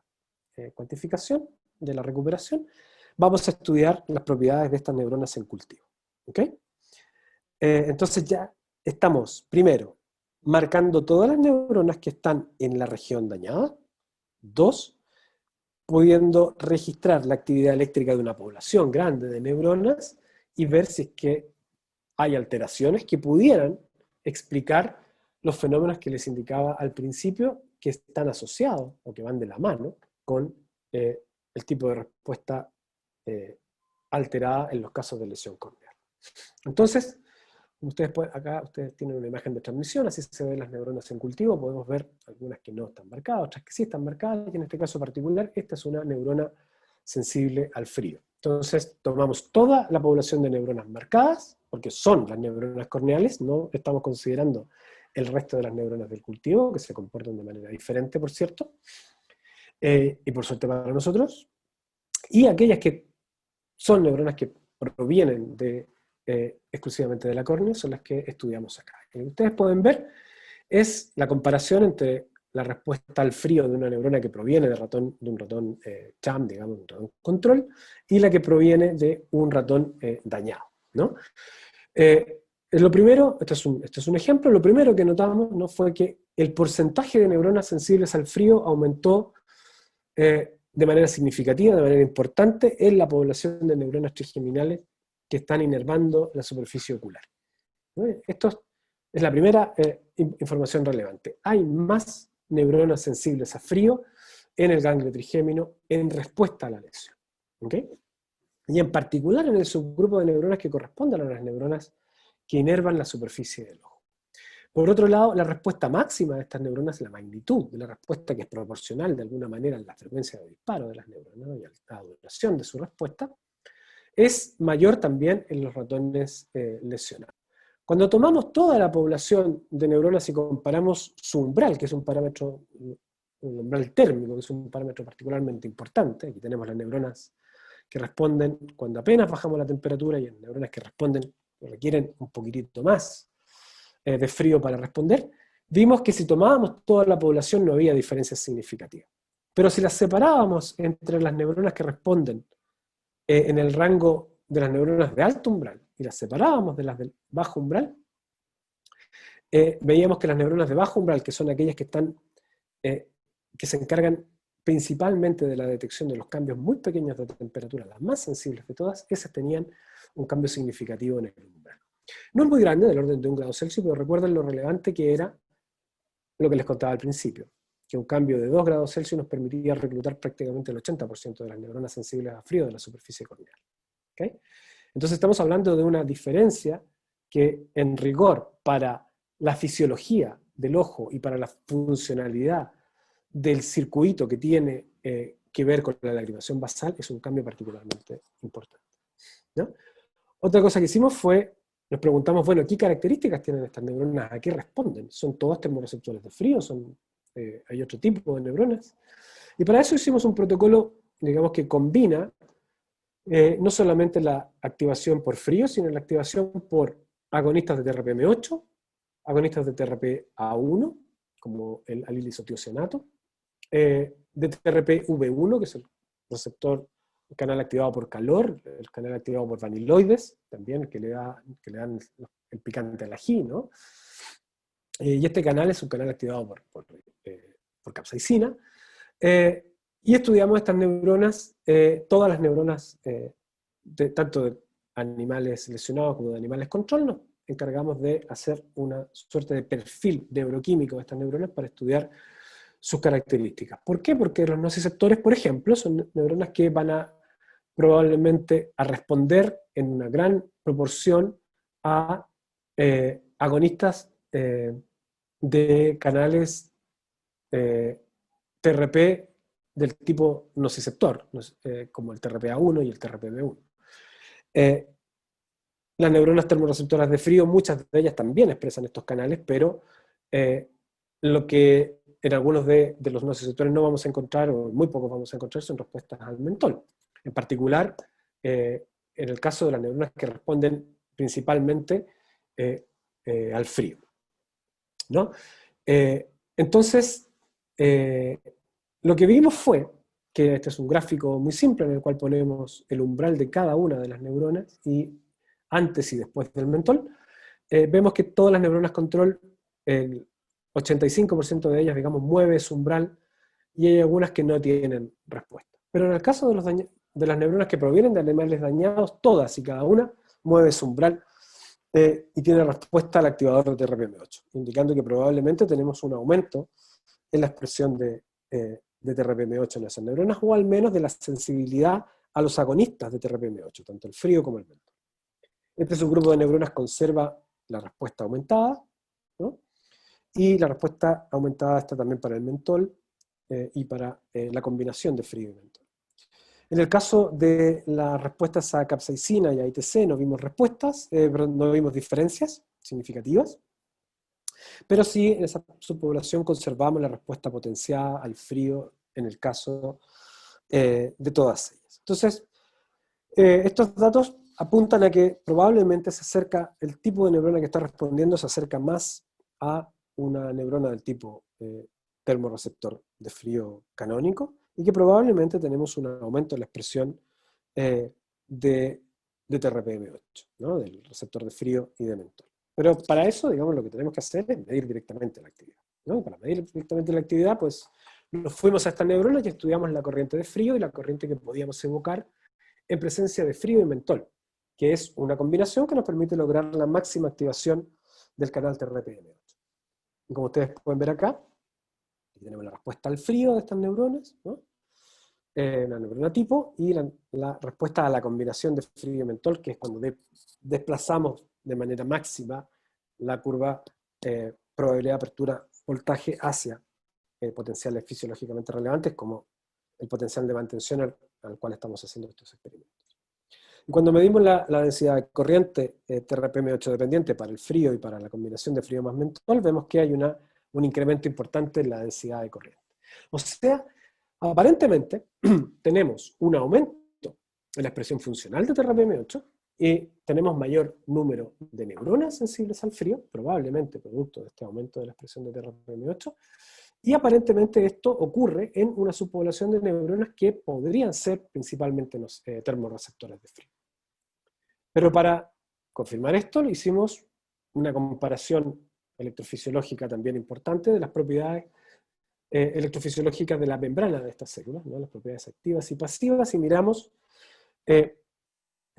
cuantificación de la recuperación, vamos a estudiar las propiedades de estas neuronas en cultivo. ¿Ok? Entonces ya estamos, primero, marcando todas las neuronas que están en la región dañada. 2, pudiendo registrar la actividad eléctrica de una población grande de neuronas y ver si es que hay alteraciones que pudieran explicar los fenómenos que les indicaba al principio, que están asociados o que van de la mano con el tipo de respuesta alterada en los casos de lesión corneal. Entonces, acá ustedes tienen una imagen de transmisión, así se ven las neuronas en cultivo, podemos ver algunas que no están marcadas, otras que sí están marcadas, y en este caso particular, esta es una neurona sensible al frío. Entonces, tomamos toda la población de neuronas marcadas, porque son las neuronas corneales, no estamos considerando el resto de las neuronas del cultivo, que se comportan de manera diferente, por cierto, y por suerte para nosotros, y aquellas que son neuronas que provienen exclusivamente de la córnea, son las que estudiamos acá. Lo que ustedes pueden ver es la comparación entre la respuesta al frío de una neurona que proviene de un ratón CHAM, digamos, un ratón control, y la que proviene de un ratón dañado, ¿no? Lo primero, este es un ejemplo, lo primero que notamos, ¿no?, fue que el porcentaje de neuronas sensibles al frío aumentó de manera significativa, de manera importante, en la población de neuronas trigeminales que están inervando la superficie ocular. Esto es la primera información relevante. Hay más neuronas sensibles a frío en el ganglio trigémino en respuesta a la lesión. ¿Okay? Y en particular en el subgrupo de neuronas que corresponden a las neuronas que inervan la superficie del ojo. Por otro lado, la respuesta máxima de estas neuronas, la magnitud de la respuesta, que es proporcional de alguna manera a la frecuencia de disparo de las neuronas, ¿no?, y a la duración de su respuesta, es mayor también en los ratones lesionados. Cuando tomamos toda la población de neuronas y comparamos su umbral, que es un parámetro, un umbral térmico, que es un parámetro particularmente importante, aquí tenemos las neuronas que responden cuando apenas bajamos la temperatura y las neuronas que responden, que requieren un poquitito más de frío para responder, vimos que si tomábamos toda la población no había diferencias significativas. Pero si las separábamos entre las neuronas que responden en el rango de las neuronas de alto umbral y las separábamos de las de bajo umbral, veíamos que las neuronas de bajo umbral, que son aquellas que se encargan principalmente de la detección de los cambios muy pequeños de temperatura, las más sensibles de todas, esas tenían un cambio significativo en el umbral. No es muy grande, del orden de 1 grado Celsius, pero recuerden lo relevante que era lo que les contaba al principio, que un cambio de 2 grados Celsius nos permitía reclutar prácticamente el 80% de las neuronas sensibles a frío de la superficie corneal. ¿Okay? Entonces estamos hablando de una diferencia que en rigor para la fisiología del ojo y para la funcionalidad del circuito que tiene que ver con la lacrimación basal es un cambio particularmente importante, ¿no? Otra cosa que hicimos fue, nos preguntamos, bueno, ¿qué características tienen estas neuronas? ¿A qué responden? ¿Son todas termorreceptores de frío? ¿Hay otro tipo de neuronas? Y para eso hicimos un protocolo, digamos, que combina no solamente la activación por frío, sino la activación por agonistas de TRPM8, agonistas de TRPA1, como el alilisotiocianato, de TRPV1, que es el receptor, el canal activado por calor, el canal activado por vaniloides, también, que le dan el picante al ají, ¿no? Y este canal es un canal activado por capsaicina. Y estudiamos estas neuronas, todas las neuronas, tanto de animales lesionados como de animales control. Nos encargamos de hacer una suerte de perfil neuroquímico de estas neuronas para estudiar sus características. ¿Por qué? Porque los nociceptores, por ejemplo, son neuronas que van probablemente a responder en una gran proporción a agonistas de canales TRP del tipo nociceptor, como el TRPA1 y el TRPV1. Las neuronas termorreceptoras de frío, muchas de ellas también expresan estos canales, pero lo que en algunos de los nociceptores no vamos a encontrar, o muy pocos vamos a encontrar, son respuestas al mentol. En particular, en el caso de las neuronas que responden principalmente al frío, ¿no? Entonces, lo que vimos fue que este es un gráfico muy simple en el cual ponemos el umbral de cada una de las neuronas y antes y después del mentol. Vemos que todas las neuronas control, el 85% de ellas, digamos, mueve ese umbral, y hay algunas que no tienen respuesta. Pero en el caso de las neuronas que provienen de animales dañados, todas y cada una mueve su umbral y tiene respuesta al activador de TRPM8, indicando que probablemente tenemos un aumento en la expresión de TRPM8 en esas neuronas, o al menos de la sensibilidad a los agonistas de TRPM8, tanto el frío como el mentol. Este subgrupo de neuronas conserva la respuesta aumentada, ¿no? Y la respuesta aumentada está también para el mentol y para la combinación de frío y mentol. En el caso de las respuestas a capsaicina y a ITC no vimos respuestas, no vimos diferencias significativas, pero sí en esa subpoblación conservamos la respuesta potenciada al frío en el caso de todas ellas. Entonces, estos datos apuntan a que probablemente el tipo de neurona que está respondiendo se acerca más a una neurona del tipo termorreceptor de frío canónico, y que probablemente tenemos un aumento en la expresión de TRPM8, ¿no? Del receptor de frío y de mentol. Pero para eso, digamos, lo que tenemos que hacer es medir directamente la actividad, ¿no? Para medir directamente la actividad, pues nos fuimos a estas neuronas y estudiamos la corriente de frío y la corriente que podíamos evocar en presencia de frío y mentol, que es una combinación que nos permite lograr la máxima activación del canal TRPM8. Y como ustedes pueden ver acá, tenemos la respuesta al frío de estas neuronas, ¿no? La neurona tipo, y la respuesta a la combinación de frío y mentol, que es cuando desplazamos de manera máxima la curva probabilidad de apertura voltaje hacia potenciales fisiológicamente relevantes, como el potencial de mantención al cual estamos haciendo estos experimentos. Y cuando medimos la densidad de corriente TRPM8 dependiente para el frío y para la combinación de frío más mentol, vemos que hay un incremento importante en la densidad de corriente. O sea, aparentemente tenemos un aumento en la expresión funcional de TRPM8 y tenemos mayor número de neuronas sensibles al frío, probablemente producto de este aumento de la expresión de TRPM8, y aparentemente esto ocurre en una subpoblación de neuronas que podrían ser principalmente termorreceptores de frío. Pero para confirmar esto, hicimos una comparación electrofisiológica también importante de las propiedades electrofisiológicas de la membrana de estas células, ¿no? Las propiedades activas y pasivas, y miramos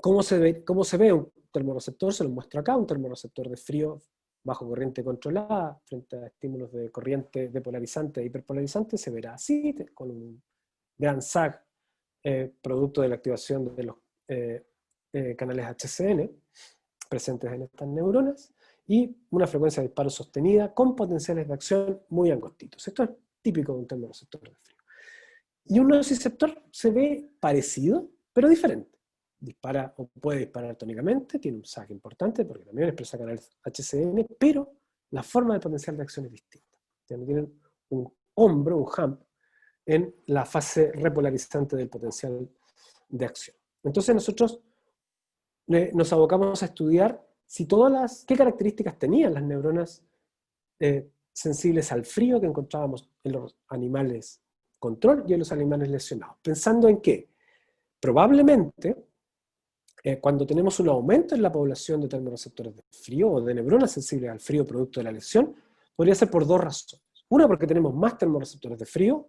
cómo se ve termorreceptor, se los muestro acá, un termorreceptor de frío bajo corriente controlada, frente a estímulos de corriente depolarizante e hiperpolarizante, se verá así, con un gran sag, producto de la activación de los canales HCN presentes en estas neuronas, y una frecuencia de disparo sostenida con potenciales de acción muy angostitos. Esto es típico de un termorreceptor de frío. Y un nociceptor se ve parecido, pero diferente. Dispara o puede disparar tónicamente, tiene un sag importante porque también expresa canales HCN, pero la forma de potencial de acción es distinta. Tienen un hombro, un hump, en la fase repolarizante del potencial de acción. Entonces nosotros nos abocamos a estudiar si qué características tenían las neuronas sensibles al frío que encontrábamos en los animales control y en los animales lesionados. Pensando en que probablemente cuando tenemos un aumento en la población de termorreceptores de frío o de neuronas sensibles al frío producto de la lesión, podría ser por dos razones. Una, porque tenemos más termorreceptores de frío,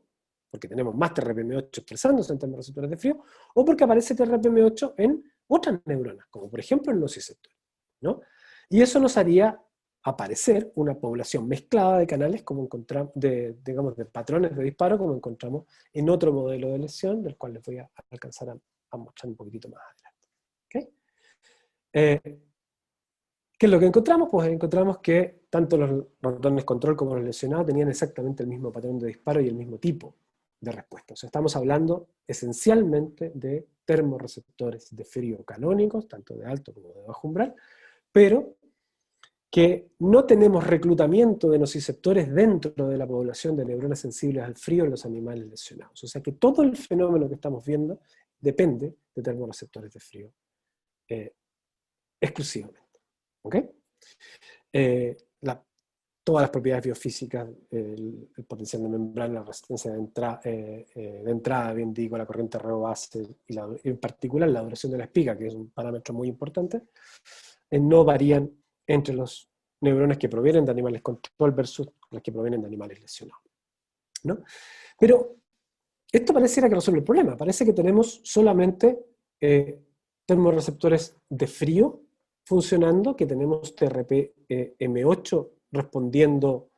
porque tenemos más TRPM8 expresándose en termorreceptores de frío, o porque aparece TRPM8 en otras neuronas, como por ejemplo en nociceptores, ¿no? Y eso nos haría aparecer una población mezclada de canales, como encontramos, digamos, de patrones de disparo, como encontramos en otro modelo de lesión, del cual les voy a alcanzar a mostrar un poquitito más adelante. ¿Okay? ¿Qué es lo que encontramos? Pues encontramos que tanto los ratones control como los lesionados tenían exactamente el mismo patrón de disparo y el mismo tipo de respuesta. O sea, estamos hablando esencialmente de termorreceptores de frío canónicos, tanto de alto como de bajo umbral, pero que no tenemos reclutamiento de nociceptores dentro de la población de neuronas sensibles al frío en los animales lesionados. O sea que todo el fenómeno que estamos viendo depende de termorreceptores de frío exclusivamente. ¿Okay? Todas las propiedades biofísicas, el potencial de membrana, la resistencia de entrada, bien digo, la corriente reo-base, y en particular la duración de la espiga, que es un parámetro muy importante, no varían entre los neuronas que provienen de animales control versus las que provienen de animales lesionados, ¿no? Pero esto pareciera que resuelve el problema. Parece que tenemos solamente termorreceptores de frío funcionando, que tenemos TRPM8 respondiendo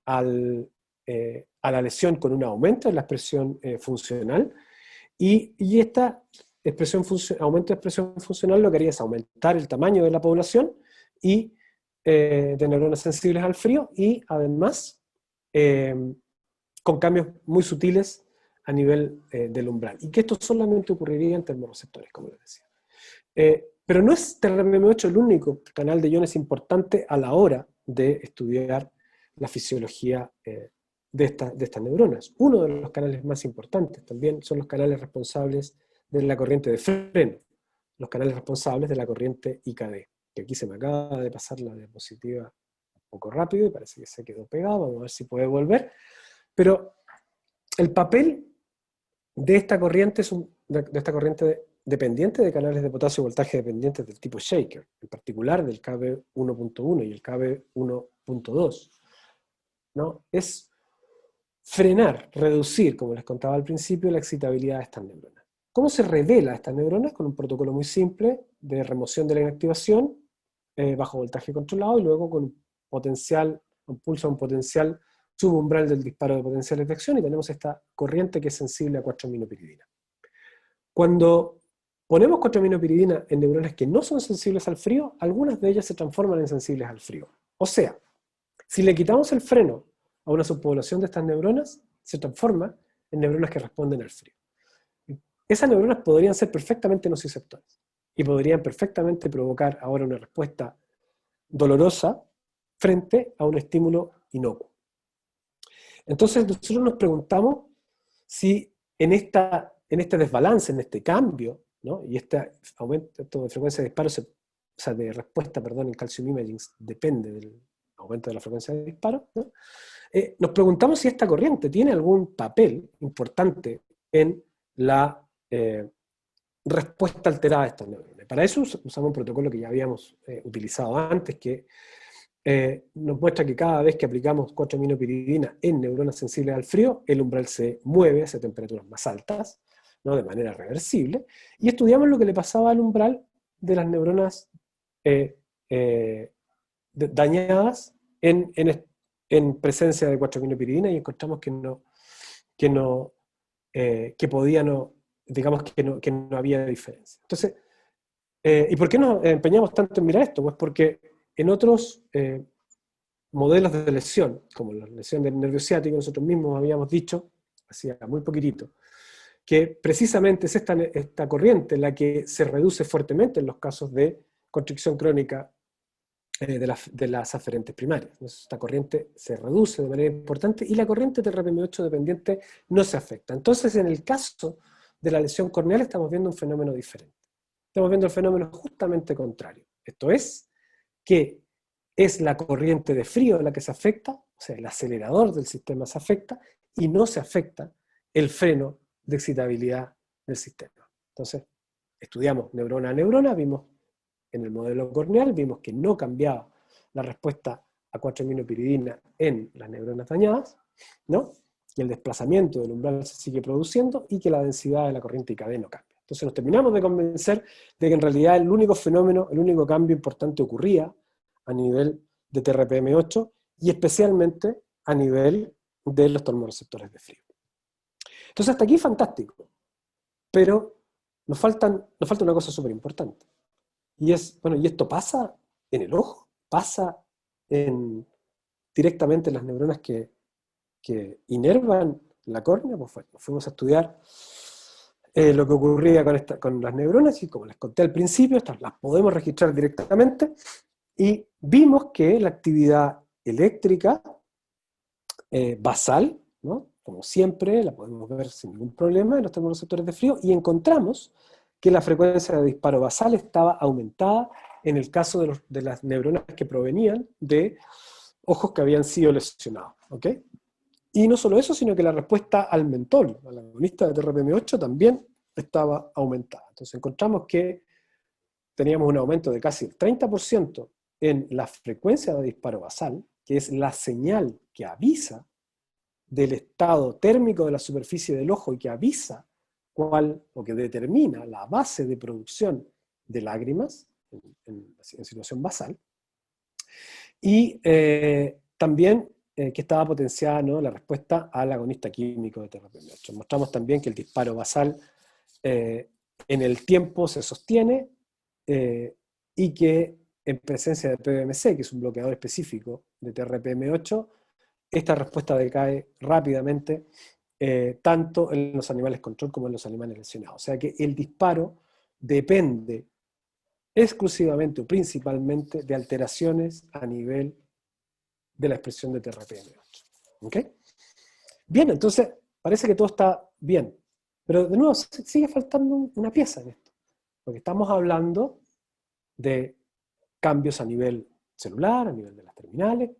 a la lesión con un aumento en la expresión funcional, y esta aumento de expresión funcional lo que haría es aumentar el tamaño de la población y de neuronas sensibles al frío, y además con cambios muy sutiles a nivel del umbral, y que esto solamente ocurriría en termorreceptores, como les decía. Pero no es TRPM8 el único canal de iones importante a la hora de estudiar la fisiología de estas neuronas. Uno de los canales más importantes también son los canales responsables de la corriente de freno, los canales responsables de la corriente IKD, que aquí se me acaba de pasar la diapositiva un poco rápido y parece que se quedó pegado. Vamos a ver si puede volver. Pero el papel de esta corriente dependiente de canales de potasio voltaje dependientes del tipo Shaker, en particular del KB1.1 y el KB1.2, ¿no? Es frenar, reducir, como les contaba al principio, la excitabilidad de estas neuronas. ¿Cómo se revela estas neuronas? Con un protocolo muy simple de remoción de la inactivación bajo voltaje controlado, y luego con un pulso a un potencial subumbral del disparo de potenciales de acción, y tenemos esta corriente que es sensible a 4-aminopiridina. Cuando ponemos 4-aminopiridina en neuronas que no son sensibles al frío, algunas de ellas se transforman en sensibles al frío. O sea, si le quitamos el freno a una subpoblación de estas neuronas, se transforma en neuronas que responden al frío. Esas neuronas podrían ser perfectamente nociceptores y podrían perfectamente provocar ahora una respuesta dolorosa frente a un estímulo inocuo. Entonces nosotros nos preguntamos si en este desbalance, en este cambio, ¿no? Y este aumento de frecuencia de disparo, de respuesta, perdón, en calcium imaging depende del aumento de la frecuencia de disparo, ¿no? Nos preguntamos si esta corriente tiene algún papel importante en la respuesta alterada de estas neuronas. Para eso usamos un protocolo que ya habíamos utilizado antes, que nos muestra que cada vez que aplicamos 4-aminopiridina en neuronas sensibles al frío, el umbral se mueve hacia temperaturas más altas, ¿no? De manera reversible, y estudiamos lo que le pasaba al umbral de las neuronas dañadas en presencia de 4-aminopiridina, y encontramos que podía no, digamos que no había diferencia. Entonces, ¿y por qué nos empeñamos tanto en mirar esto? Pues porque en otros modelos de lesión, como la lesión del nervio ciático, nosotros mismos habíamos dicho, hacía muy poquitito, que precisamente es esta corriente la que se reduce fuertemente en los casos de constricción crónica de las aferentes primarias. Entonces, esta corriente se reduce de manera importante y la corriente TRPM8 dependiente no se afecta. Entonces, en el caso de la lesión corneal estamos viendo un fenómeno diferente. Estamos viendo el fenómeno justamente contrario. Esto es, que es la corriente de frío la que se afecta, o sea, el acelerador del sistema se afecta, y no se afecta el freno de excitabilidad del sistema. Entonces, estudiamos neurona a neurona, vimos en el modelo corneal, vimos que no cambiaba la respuesta a 4-aminopiridina en las neuronas dañadas, ¿no? Y el desplazamiento del umbral se sigue produciendo y que la densidad de la corriente IKD no cambia. Entonces nos terminamos de convencer de que en realidad el único fenómeno, el único cambio importante ocurría a nivel de TRPM8 y especialmente a nivel de los termorreceptores de frío. Entonces hasta aquí fantástico, pero nos falta una cosa súper importante. Y es, bueno, ¿y esto pasa en el ojo? ¿Pasa directamente en las neuronas que inervan la córnea? Pues bueno, fuimos a estudiar lo que ocurría con las neuronas, y como les conté al principio, estas las podemos registrar directamente, y vimos que la actividad eléctrica basal, ¿no? Como siempre, la podemos ver sin ningún problema en los termorreceptores de frío, y encontramos que la frecuencia de disparo basal estaba aumentada en el caso de las neuronas que provenían de ojos que habían sido lesionados. ¿Ok? Y no solo eso, sino que la respuesta al mentol, al agonista de TRPM8, también estaba aumentada. Entonces encontramos que teníamos un aumento de casi el 30% en la frecuencia de disparo basal, que es la señal que avisa del estado térmico de la superficie del ojo y que avisa o que determina la base de producción de lágrimas en situación basal. Y también que estaba potenciada, ¿no?, la respuesta al agonista químico de TRPM8. Mostramos también que el disparo basal en el tiempo se sostiene y que en presencia de PBMC, que es un bloqueador específico de TRPM8, esta respuesta decae rápidamente, tanto en los animales control como en los animales lesionados. O sea que el disparo depende exclusivamente o principalmente de alteraciones a nivel de la expresión de TRPM8. ¿Ok? Bien, entonces parece que todo está bien, pero de nuevo sigue faltando una pieza en esto, porque estamos hablando de cambios a nivel celular, a nivel de las terminales,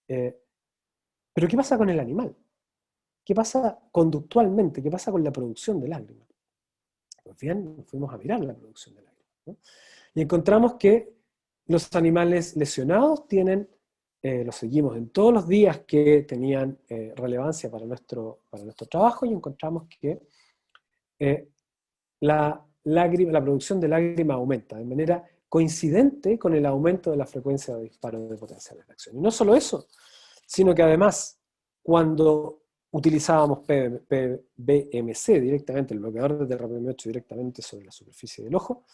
pero ¿qué pasa con el animal? ¿Qué pasa conductualmente? ¿Qué pasa con la producción de lágrimas? Pues bien, nos fuimos a mirar la producción de lágrimas, ¿no? Y encontramos que los animales lesionados tienen, los seguimos en todos los días que tenían relevancia para nuestro trabajo, y encontramos que la producción de lágrima aumenta de manera coincidente con el aumento de la frecuencia de disparo de potenciales de acción. Y no solo eso, sino que además, cuando utilizábamos BMC directamente, el bloqueador de TRPM8 directamente sobre la superficie del ojo,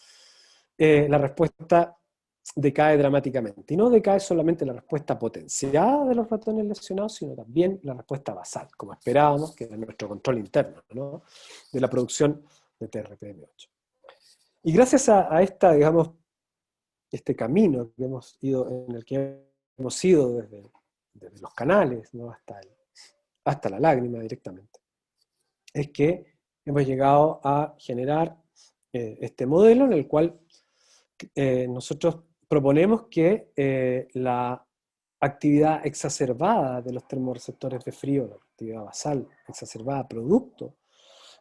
la respuesta decae dramáticamente. Y no decae solamente la respuesta potenciada de los ratones lesionados, sino también la respuesta basal, como esperábamos, que era nuestro control interno, ¿no?, de la producción de TRPM8. Y gracias a esta, digamos, este camino que hemos ido, en el que hemos ido desde los canales, ¿no?, hasta la lágrima directamente, es que hemos llegado a generar este modelo en el cual nosotros proponemos que la actividad exacerbada de los termorreceptores de frío, la actividad basal exacerbada producto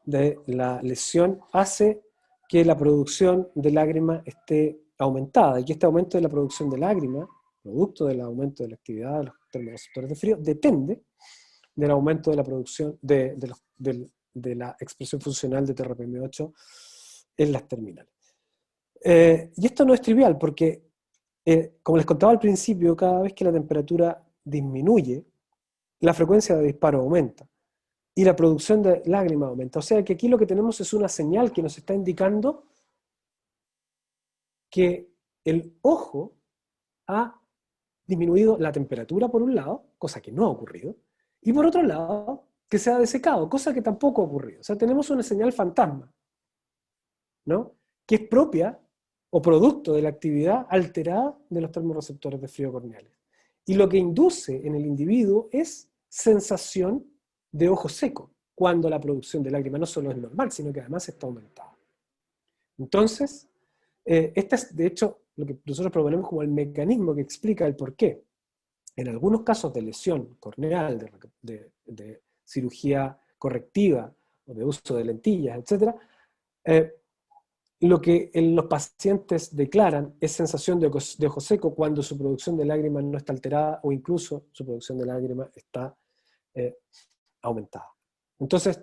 de la lesión, hace que la producción de lágrima esté aumentada, y que este aumento de la producción de lágrima, producto del aumento de la actividad de los termorreceptores de frío, depende del aumento de la producción de la expresión funcional de TRPM8 en las terminales. Y esto no es trivial porque, como les contaba al principio, cada vez que la temperatura disminuye, la frecuencia de disparo aumenta y la producción de lágrimas aumenta. O sea que aquí lo que tenemos es una señal que nos está indicando que el ojo ha disminuido la temperatura por un lado, cosa que no ha ocurrido, y por otro lado, que se ha desecado, cosa que tampoco ha ocurrido. O sea, tenemos una señal fantasma, ¿no? Que es propia o producto de la actividad alterada de los termorreceptores de frío corneales. Y lo que induce en el individuo es sensación de ojo seco, cuando la producción de lágrima no solo es normal, sino que además está aumentada. Entonces, este es de hecho lo que nosotros proponemos como el mecanismo que explica el por qué. En algunos casos de lesión corneal, de cirugía correctiva o de uso de lentillas, etc., lo que los pacientes declaran es sensación de ojo seco cuando su producción de lágrimas no está alterada o incluso su producción de lágrimas está aumentada. Entonces,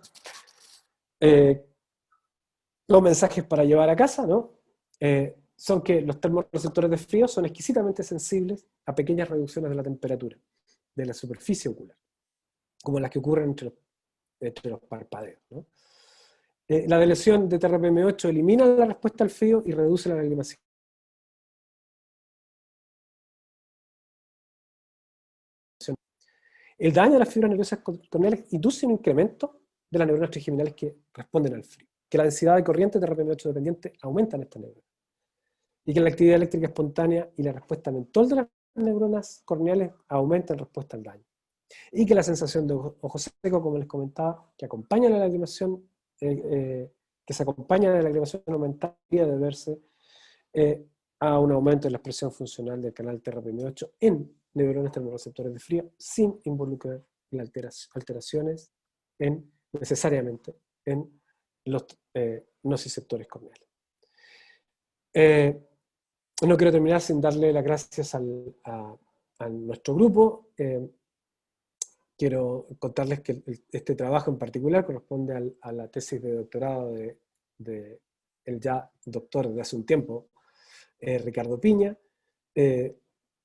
los mensajes para llevar a casa, ¿no? Son que los termorreceptores de frío son exquisitamente sensibles a pequeñas reducciones de la temperatura de la superficie ocular, como las que ocurren entre los parpadeos, ¿no? La deleción de TRPM8 elimina la respuesta al frío y reduce la lacrimación. El daño de las fibras nerviosas corneales induce un incremento de las neuronas trigeminales que responden al frío, que la densidad de corriente TRPM8 dependiente aumenta en estas neuronas, y que la actividad eléctrica espontánea y la respuesta mentol de las neuronas corneales aumenta en respuesta al daño, y que la sensación de ojo seco, como les comentaba, que acompaña la lacrimación, que se acompaña de la lacrimación aumentada, de verse a un aumento de la expresión funcional del canal TRPM8 en neuronas termorreceptores de frío, sin involucrar alteraciones necesariamente en los nociceptores corneales. No quiero terminar sin darle las gracias a nuestro grupo. Quiero contarles que este trabajo en particular corresponde a la tesis de doctorado de el ya doctor de hace un tiempo, Ricardo Piña,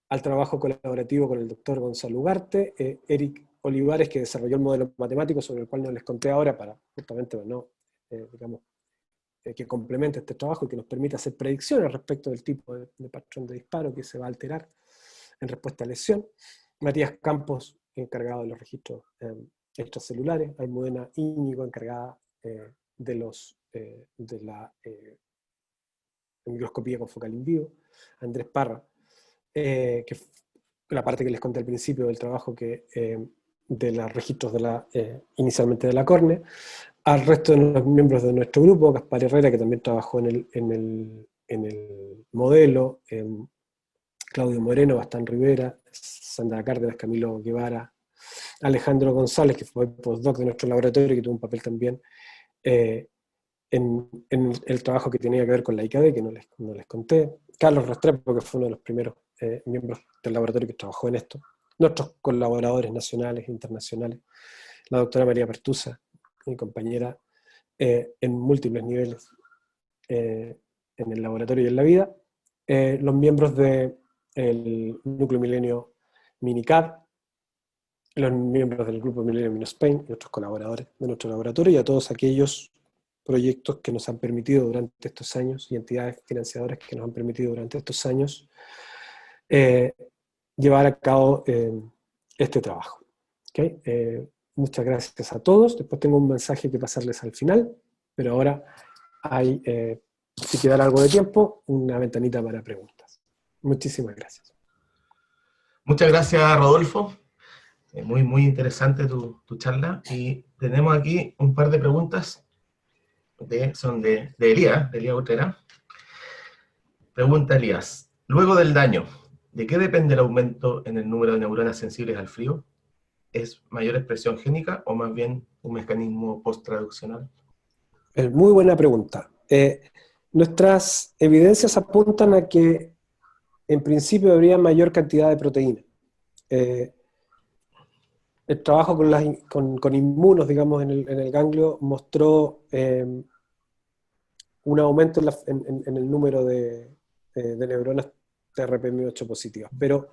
al trabajo colaborativo con el doctor Gonzalo Ugarte, Eric Olivares, que desarrolló el modelo matemático sobre el cual no les conté ahora, para justamente digamos, que complemente este trabajo y que nos permita hacer predicciones respecto del tipo de patrón de disparo que se va a alterar en respuesta a lesión. Matías Campos, encargado de los registros extracelulares, Almudena Íñigo, encargada de la microscopía con focal in vivo, Andrés Parra, que la parte que les conté al principio del trabajo de los registros inicialmente de la córnea, al resto de los miembros de nuestro grupo, Gaspar Herrera, que también trabajó en el modelo, Claudio Moreno, Bastán Rivera, Sandra Cárdenas, Camilo Guevara, Alejandro González, que fue postdoc de nuestro laboratorio y que tuvo un papel también en el trabajo que tenía que ver con la IKD, que no les conté, Carlos Restrepo, que fue uno de los primeros miembros del laboratorio que trabajó en esto, nuestros colaboradores nacionales e internacionales, la doctora María Pertusa, mi compañera en múltiples niveles en el laboratorio y en la vida, los miembros del Núcleo Milenio Minicad, los miembros del Grupo Milenio Minospain y otros colaboradores de nuestro laboratorio, y a todos aquellos proyectos que nos han permitido durante estos años y entidades financiadoras que nos han permitido durante estos años llevar a cabo este trabajo. ¿Okay? Muchas gracias a todos. Después tengo un mensaje que pasarles al final, pero ahora hay, si queda algo de tiempo, una ventanita para preguntas. Muchísimas gracias. Muchas gracias, Rodolfo. Muy, muy interesante tu charla. Y tenemos aquí un par de preguntas, son de Elías Utrera. Pregunta Elías: luego del daño, ¿de qué depende el aumento en el número de neuronas sensibles al frío? ¿Es mayor expresión génica o más bien un mecanismo post-traduccional? Muy buena pregunta. Nuestras evidencias apuntan a que en principio habría mayor cantidad de proteína. El trabajo con inmunos, digamos, en el ganglio mostró un aumento en el número de neuronas TRPM8 positivas. Pero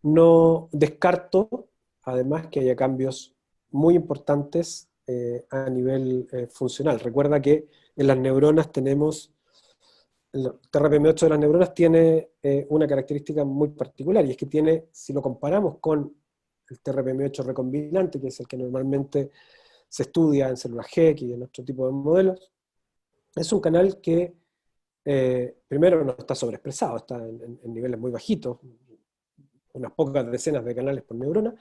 no descarto, además, que haya cambios muy importantes a nivel funcional. Recuerda que en las neuronas tenemos, el TRPM8 de las neuronas tiene una característica muy particular, y es que tiene, si lo comparamos con el TRPM8 recombinante, que es el que normalmente se estudia en células GEC y en otro tipo de modelos, es un canal que primero no está sobreexpresado, está en niveles muy bajitos, unas pocas decenas de canales por neurona,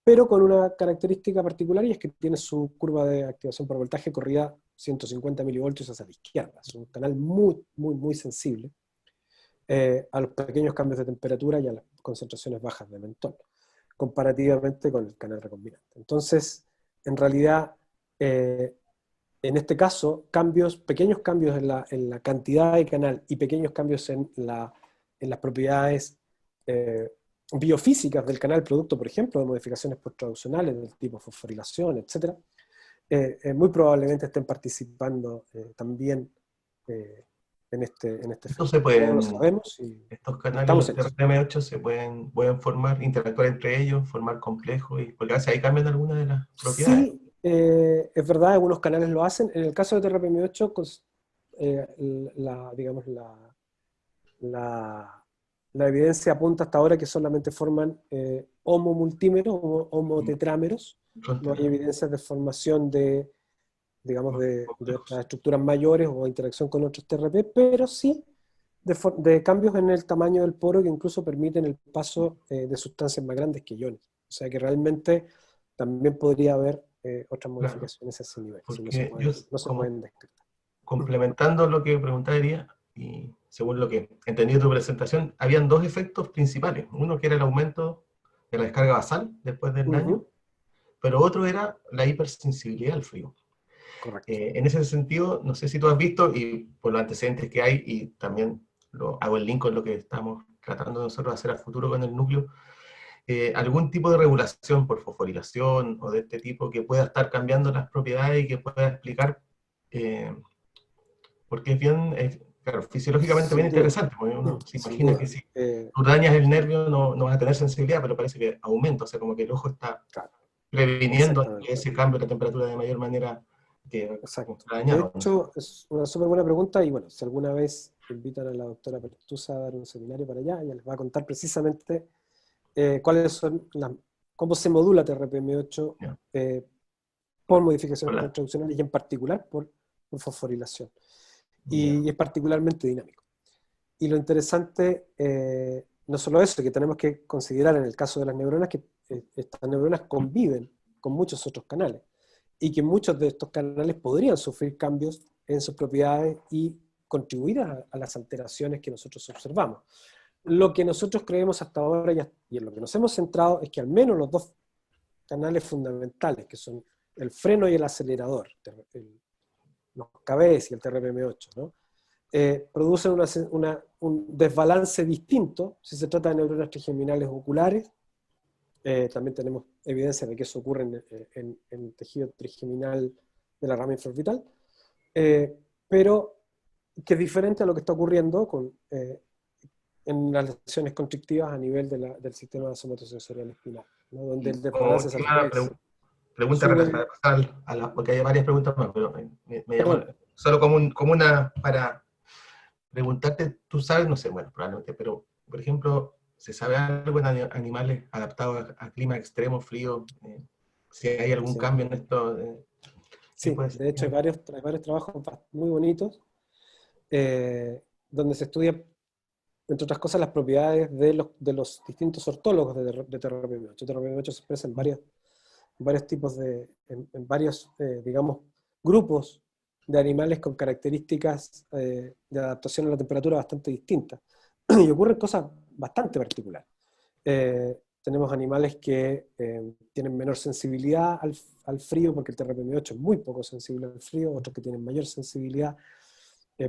pero con una característica particular, y es que tiene su curva de activación por voltaje corrida 150 milivoltios hacia la izquierda. Es un canal muy, muy, muy sensible a los pequeños cambios de temperatura y a las concentraciones bajas de mentol, comparativamente con el canal recombinante. Entonces, en realidad, en este caso, pequeños cambios en la cantidad de canal y pequeños cambios en las propiedades biofísicas del canal producto, por ejemplo, de modificaciones posttraduccionales del tipo fosforilación, etc., muy probablemente estén participando también en este Estos efecto. se No lo pueden, sabemos estos y canales, estamos los en eso. TRPM8, pueden formar, interactuar entre ellos, formar complejos, porque a veces ahí cambian algunas de las propiedades. Sí, es verdad, algunos canales lo hacen. En el caso de TRPM8, digamos, la, la evidencia apunta hasta ahora que solamente forman homomultímeros o homotetrámeros. No hay evidencias de formación digamos, de otras estructuras mayores o interacción con otros TRP, pero sí de cambios en el tamaño del poro que incluso permiten el paso de sustancias más grandes que iones. O sea que realmente también podría haber otras Claro, modificaciones a ese nivel, si porque yo, no se como pueden descartar. complementando lo que preguntaría, y según lo que entendí de tu presentación, habían dos efectos principales. Uno que era el aumento de la descarga basal después del daño, Ujú, pero otro era la hipersensibilidad al frío. correcto. En ese sentido, no sé si tú has visto, y por los antecedentes que hay, y también hago el link con lo que estamos tratando nosotros de hacer a futuro con el núcleo, algún tipo de regulación por fosforilación o de este tipo que pueda estar cambiando las propiedades y que pueda explicar, eh, porque es bien, claro, fisiológicamente bien Sin duda, interesante, porque uno se sin imagina que duda. si tú dañas el nervio no vas a tener sensibilidad, pero parece que aumenta, o sea, como que el ojo está Claro, previniendo exactamente. ese cambio de la temperatura de mayor manera que como Exacto. está De dañado, ¿no? hecho, es una súper buena pregunta, y bueno, si alguna vez invitan a la doctora Pertusa a dar un seminario para allá, ella les va a contar precisamente cuáles son cómo se modula TRPM8 Ya, por modificaciones hola, post-traduccionales y en particular por fosforilación. ya, Y es particularmente dinámico. Y lo interesante, no solo eso, que tenemos que considerar en el caso de las neuronas, que estas neuronas conviven con muchos otros canales, y que muchos de estos canales podrían sufrir cambios en sus propiedades y contribuir a las alteraciones que nosotros observamos. Lo que nosotros creemos hasta ahora y en lo que nos hemos centrado es que al menos los dos canales fundamentales, que son el freno y el acelerador, los KBS y el TRPM8, ¿no? Producen un desbalance distinto si se trata de neuronas trigeminales oculares. También tenemos evidencia de que eso ocurre en tejido trigeminal de la rama infraorbital, pero que es diferente a lo que está ocurriendo en las lesiones constrictivas a nivel del sistema somatosensorial espinal, ¿no? Donde y el como desbalance es al última revés. pregunta Sube, para pasar porque hay varias preguntas más, pero me pero llama, bueno, solo como una para preguntarte, tú sabes, no sé, bueno, probablemente, pero por ejemplo, ¿se sabe algo en animales adaptados a clima extremo, frío? Si hay algún sí, cambio en esto, ¿qué sí, puede ser? de hecho hay varios trabajos muy bonitos eh, donde se estudia, entre otras cosas, las propiedades de los distintos ortólogos de TRPM8. TRPM8 se expresa en varios tipos en varios, digamos, grupos de animales con características de adaptación a la temperatura bastante distintas. Y ocurren cosas bastante particulares. Tenemos animales que tienen menor sensibilidad al frío, porque el TRPM8 es muy poco sensible al frío, otros que tienen mayor sensibilidad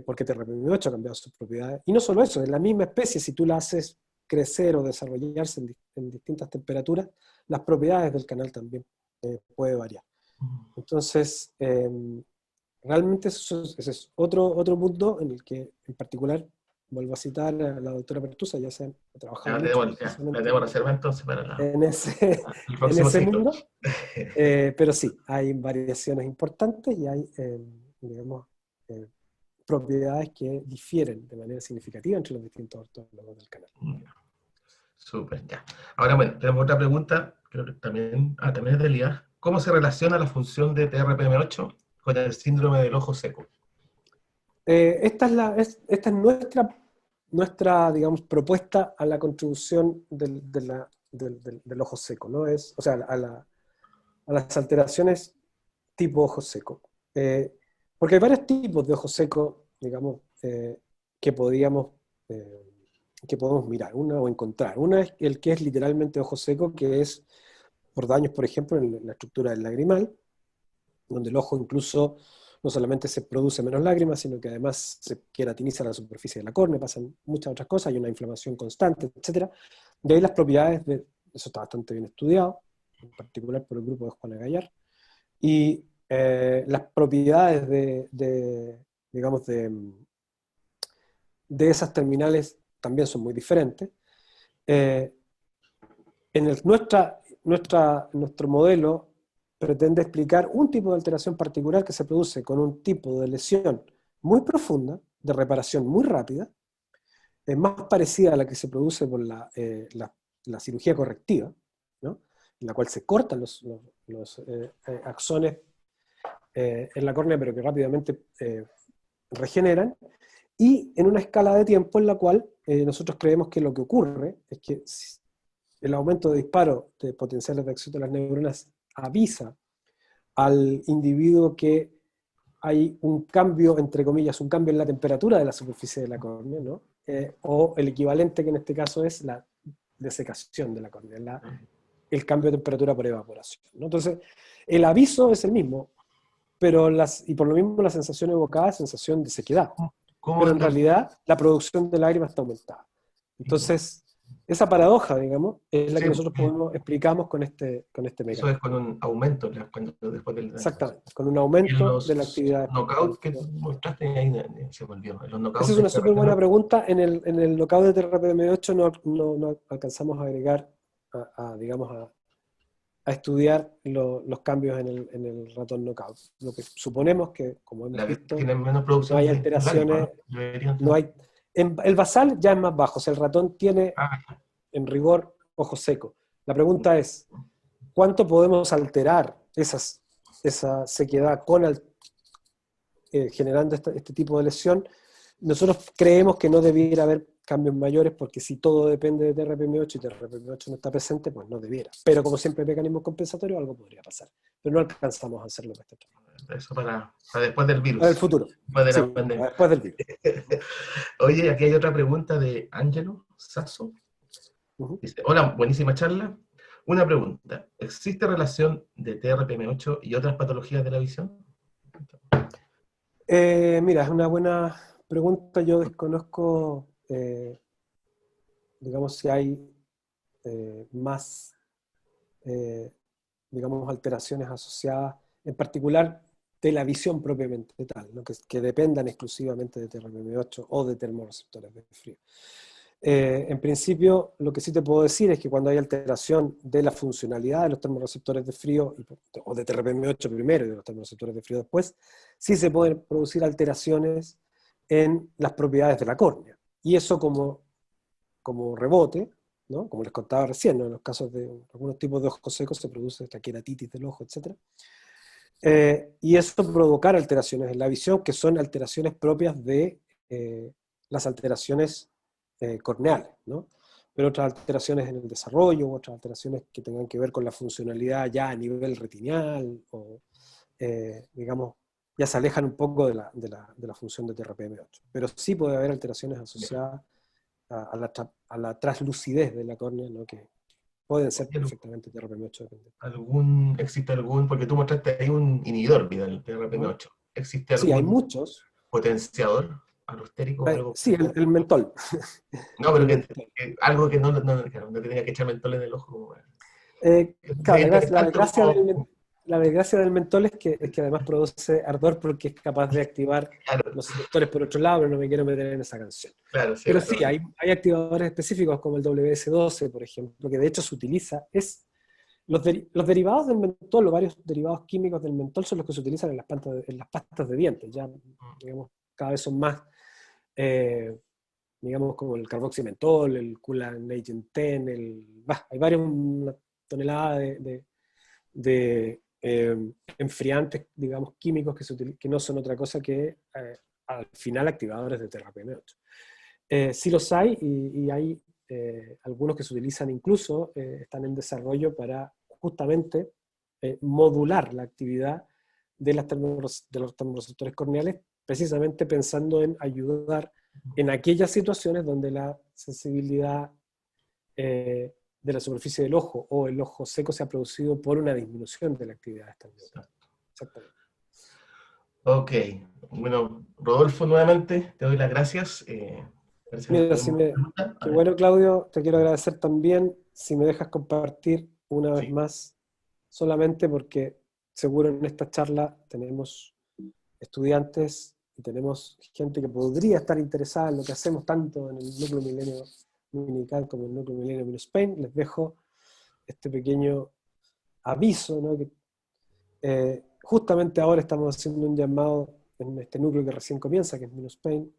porque TRPM8 ha cambiado sus propiedades. Y no solo eso, en la misma especie, si tú la haces crecer o desarrollarse en distintas temperaturas, las propiedades del canal también puede variar. Entonces, realmente ese es otro punto en el que, en particular, vuelvo a citar a la doctora Pertusa, ya se ha trabajado Ya, mucho la precisamente debo reservar entonces para en ese, el en próximo ese ciclo. mundo, pero sí, hay variaciones importantes y hay, digamos, propiedades que difieren de manera significativa entre los distintos ortólogos del canal. Súper, ya. Ahora, bueno, tenemos otra pregunta, creo que también es de Elías. ¿Cómo se relaciona la función de TRPM8 con el síndrome del ojo seco? Esta es nuestra, digamos, propuesta a la contribución del ojo seco, ¿no? O sea, a las alteraciones tipo ojo seco. Porque hay varios tipos de ojo seco, digamos, que eh, que podemos mirar, o encontrar. Una es el que es literalmente ojo seco, que es por daños, por ejemplo, en la estructura del lagrimal, donde el ojo incluso no solamente se produce menos lágrimas, sino que además se queratiniza la superficie de la córnea, pasan muchas otras cosas, hay una inflamación constante, etc. De ahí las propiedades, eso está bastante bien estudiado, en particular por el grupo de Juana Gallar, y las propiedades digamos, de esas terminales también son muy diferentes. Nuestro modelo pretende explicar un tipo de alteración particular que se produce con un tipo de lesión muy profunda, de reparación muy rápida, más parecida a la que se produce por la cirugía correctiva, ¿no? En la cual se cortan los axones en la córnea, pero que rápidamente regeneran, y en una escala de tiempo en la cual nosotros creemos que lo que ocurre es que el aumento de disparo de potenciales de acción de las neuronas avisa al individuo que hay un cambio, entre comillas, un cambio en la temperatura de la superficie de la córnea, ¿no? O el equivalente, que en este caso es la desecación de la córnea, el cambio de temperatura por evaporación, ¿no? Entonces, el aviso es el mismo, pero y por lo mismo la sensación evocada es sensación de sequedad. ¿Cómo Pero en anda? realidad la producción de lágrimas está aumentada. Entonces, esa paradoja, digamos, es la Sí, que nosotros explicamos con este eso es mecanismo. con un aumento después del daño. Exactamente, con un Y en aumento de la los actividad knockouts que espectral. mostraste, ahí se volvió. En los Esa knockouts es de una súper buena TRPM8, pregunta. En el knockout de TRPM8 no alcanzamos a agregar, digamos, a estudiar los cambios en el ratón knockout. Lo que suponemos que, como hemos visto, tienen menos no producción hay de lágrimas, alteraciones, ¿no? Deberían no tener. hay... el basal ya es más bajo, o sea, el ratón tiene, Ah, en rigor, ojo seco. La pregunta es, ¿cuánto podemos alterar esa sequedad generando este tipo de lesión? Nosotros creemos que no debiera haber cambios mayores, porque si todo depende de TRPM8 y TRPM8 no está presente, pues no debiera. Pero como siempre hay mecanismos compensatorios, algo podría pasar. Pero no alcanzamos a hacerlo con este trabajo. eso para después del Para el virus, futuro. después de Sí, la pandemia. después del virus. Oye, aquí hay otra pregunta de Angelo Sasso. Dice, hola, buenísima charla. Una pregunta, ¿existe relación de TRPM8 y otras patologías de la visión? Mira, es una buena pregunta. Yo desconozco, digamos, si hay más, eh, digamos, alteraciones asociadas, en particular de la visión propiamente tal, ¿no? que dependan exclusivamente de TRPM8 o de termorreceptores de frío. En principio, lo que sí te puedo decir es que cuando hay alteración de la funcionalidad de los termorreceptores de frío, o de TRPM8 primero y de los termorreceptores de frío después, sí se pueden producir alteraciones en las propiedades de la córnea. Y eso como rebote, ¿no? Como les contaba recién, ¿no? En los casos de algunos tipos de ojos secos se produce esta queratitis del ojo, etc. Y eso provocar alteraciones en la visión, que son alteraciones propias de las alteraciones corneales, ¿no? Pero otras alteraciones en el desarrollo, otras alteraciones que tengan que ver con la funcionalidad ya a nivel retinial, o digamos, ya se alejan un poco de la función de TRPM8. Pero sí puede haber alteraciones asociadas a la translucidez de la córnea, ¿no? Que pueden ser perfectamente TRPM8 dependientes. ¿Existe algún, porque tú mostraste ahí un inhibidor, Vidal, TRPM8, ¿existe Sí, hay algún muchos. potenciador alostérico o algo Sí, parecido? el mentol. No, El pero mentol. algo que no tenía que echar mentol en el ojo. Claro, Sería la interesante gracia como, la desgracia del mentol es que además produce ardor porque es capaz de activar Claro, los receptores por otro lado, pero no me quiero meter en esa canción. claro, Pero cierto. sí, hay activadores específicos como el WS12, por ejemplo, que de hecho se utiliza. Los derivados del mentol, o varios derivados químicos del mentol, son los que se utilizan en en las pastas de dientes. Ya, digamos, cada vez son más, digamos, como el carboximentol, el Coolant Agent 10, hay varios, una tonelada de enfriantes, digamos, químicos que no son otra cosa que, al final, activadores de TRPM8. Sí los hay, y hay algunos que se utilizan incluso, están en desarrollo para justamente modular la actividad de los termorreceptores corneales, precisamente pensando en ayudar en aquellas situaciones donde la sensibilidad de la superficie del ojo o el ojo seco se ha producido por una disminución de la actividad de esta neuronas. Exactamente. Ok, bueno, Rodolfo, nuevamente te doy las gracias. Parece que no Mira, tenemos más preguntas. A qué ver, bueno, Claudio, te quiero agradecer también si me dejas compartir una vez sí, más, solamente porque seguro en esta charla tenemos estudiantes y tenemos gente que podría estar interesada en lo que hacemos tanto en el Núcleo Milenio Minical como en el Núcleo Milenio Minispain. Les dejo este pequeño aviso, ¿no? Que justamente ahora estamos haciendo un llamado en este núcleo que recién comienza, que es Minispain,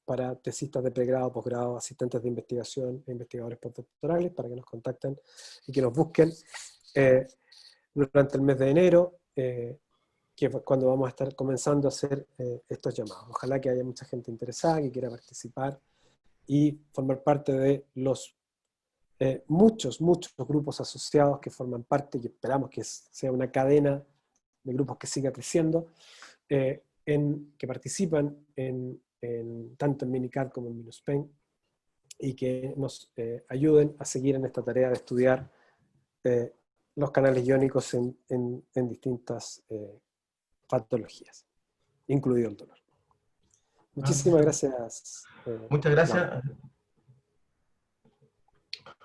para tesistas de pregrado, posgrado, asistentes de investigación e investigadores postdoctorales, para que nos contacten y que nos busquen durante el mes de enero, que es cuando vamos a estar comenzando a hacer estos llamados. Ojalá que haya mucha gente interesada, que quiera participar y formar parte de los muchos grupos asociados que forman parte, y esperamos que sea una cadena de grupos que siga creciendo, que participan tanto en Minicat como en Minuspain, y que nos ayuden a seguir en esta tarea de estudiar los canales iónicos en distintas patologías, incluido el dolor. Muchísimas gracias. muchas Claudio. gracias.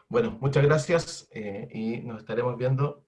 Bueno, muchas gracias y nos estaremos viendo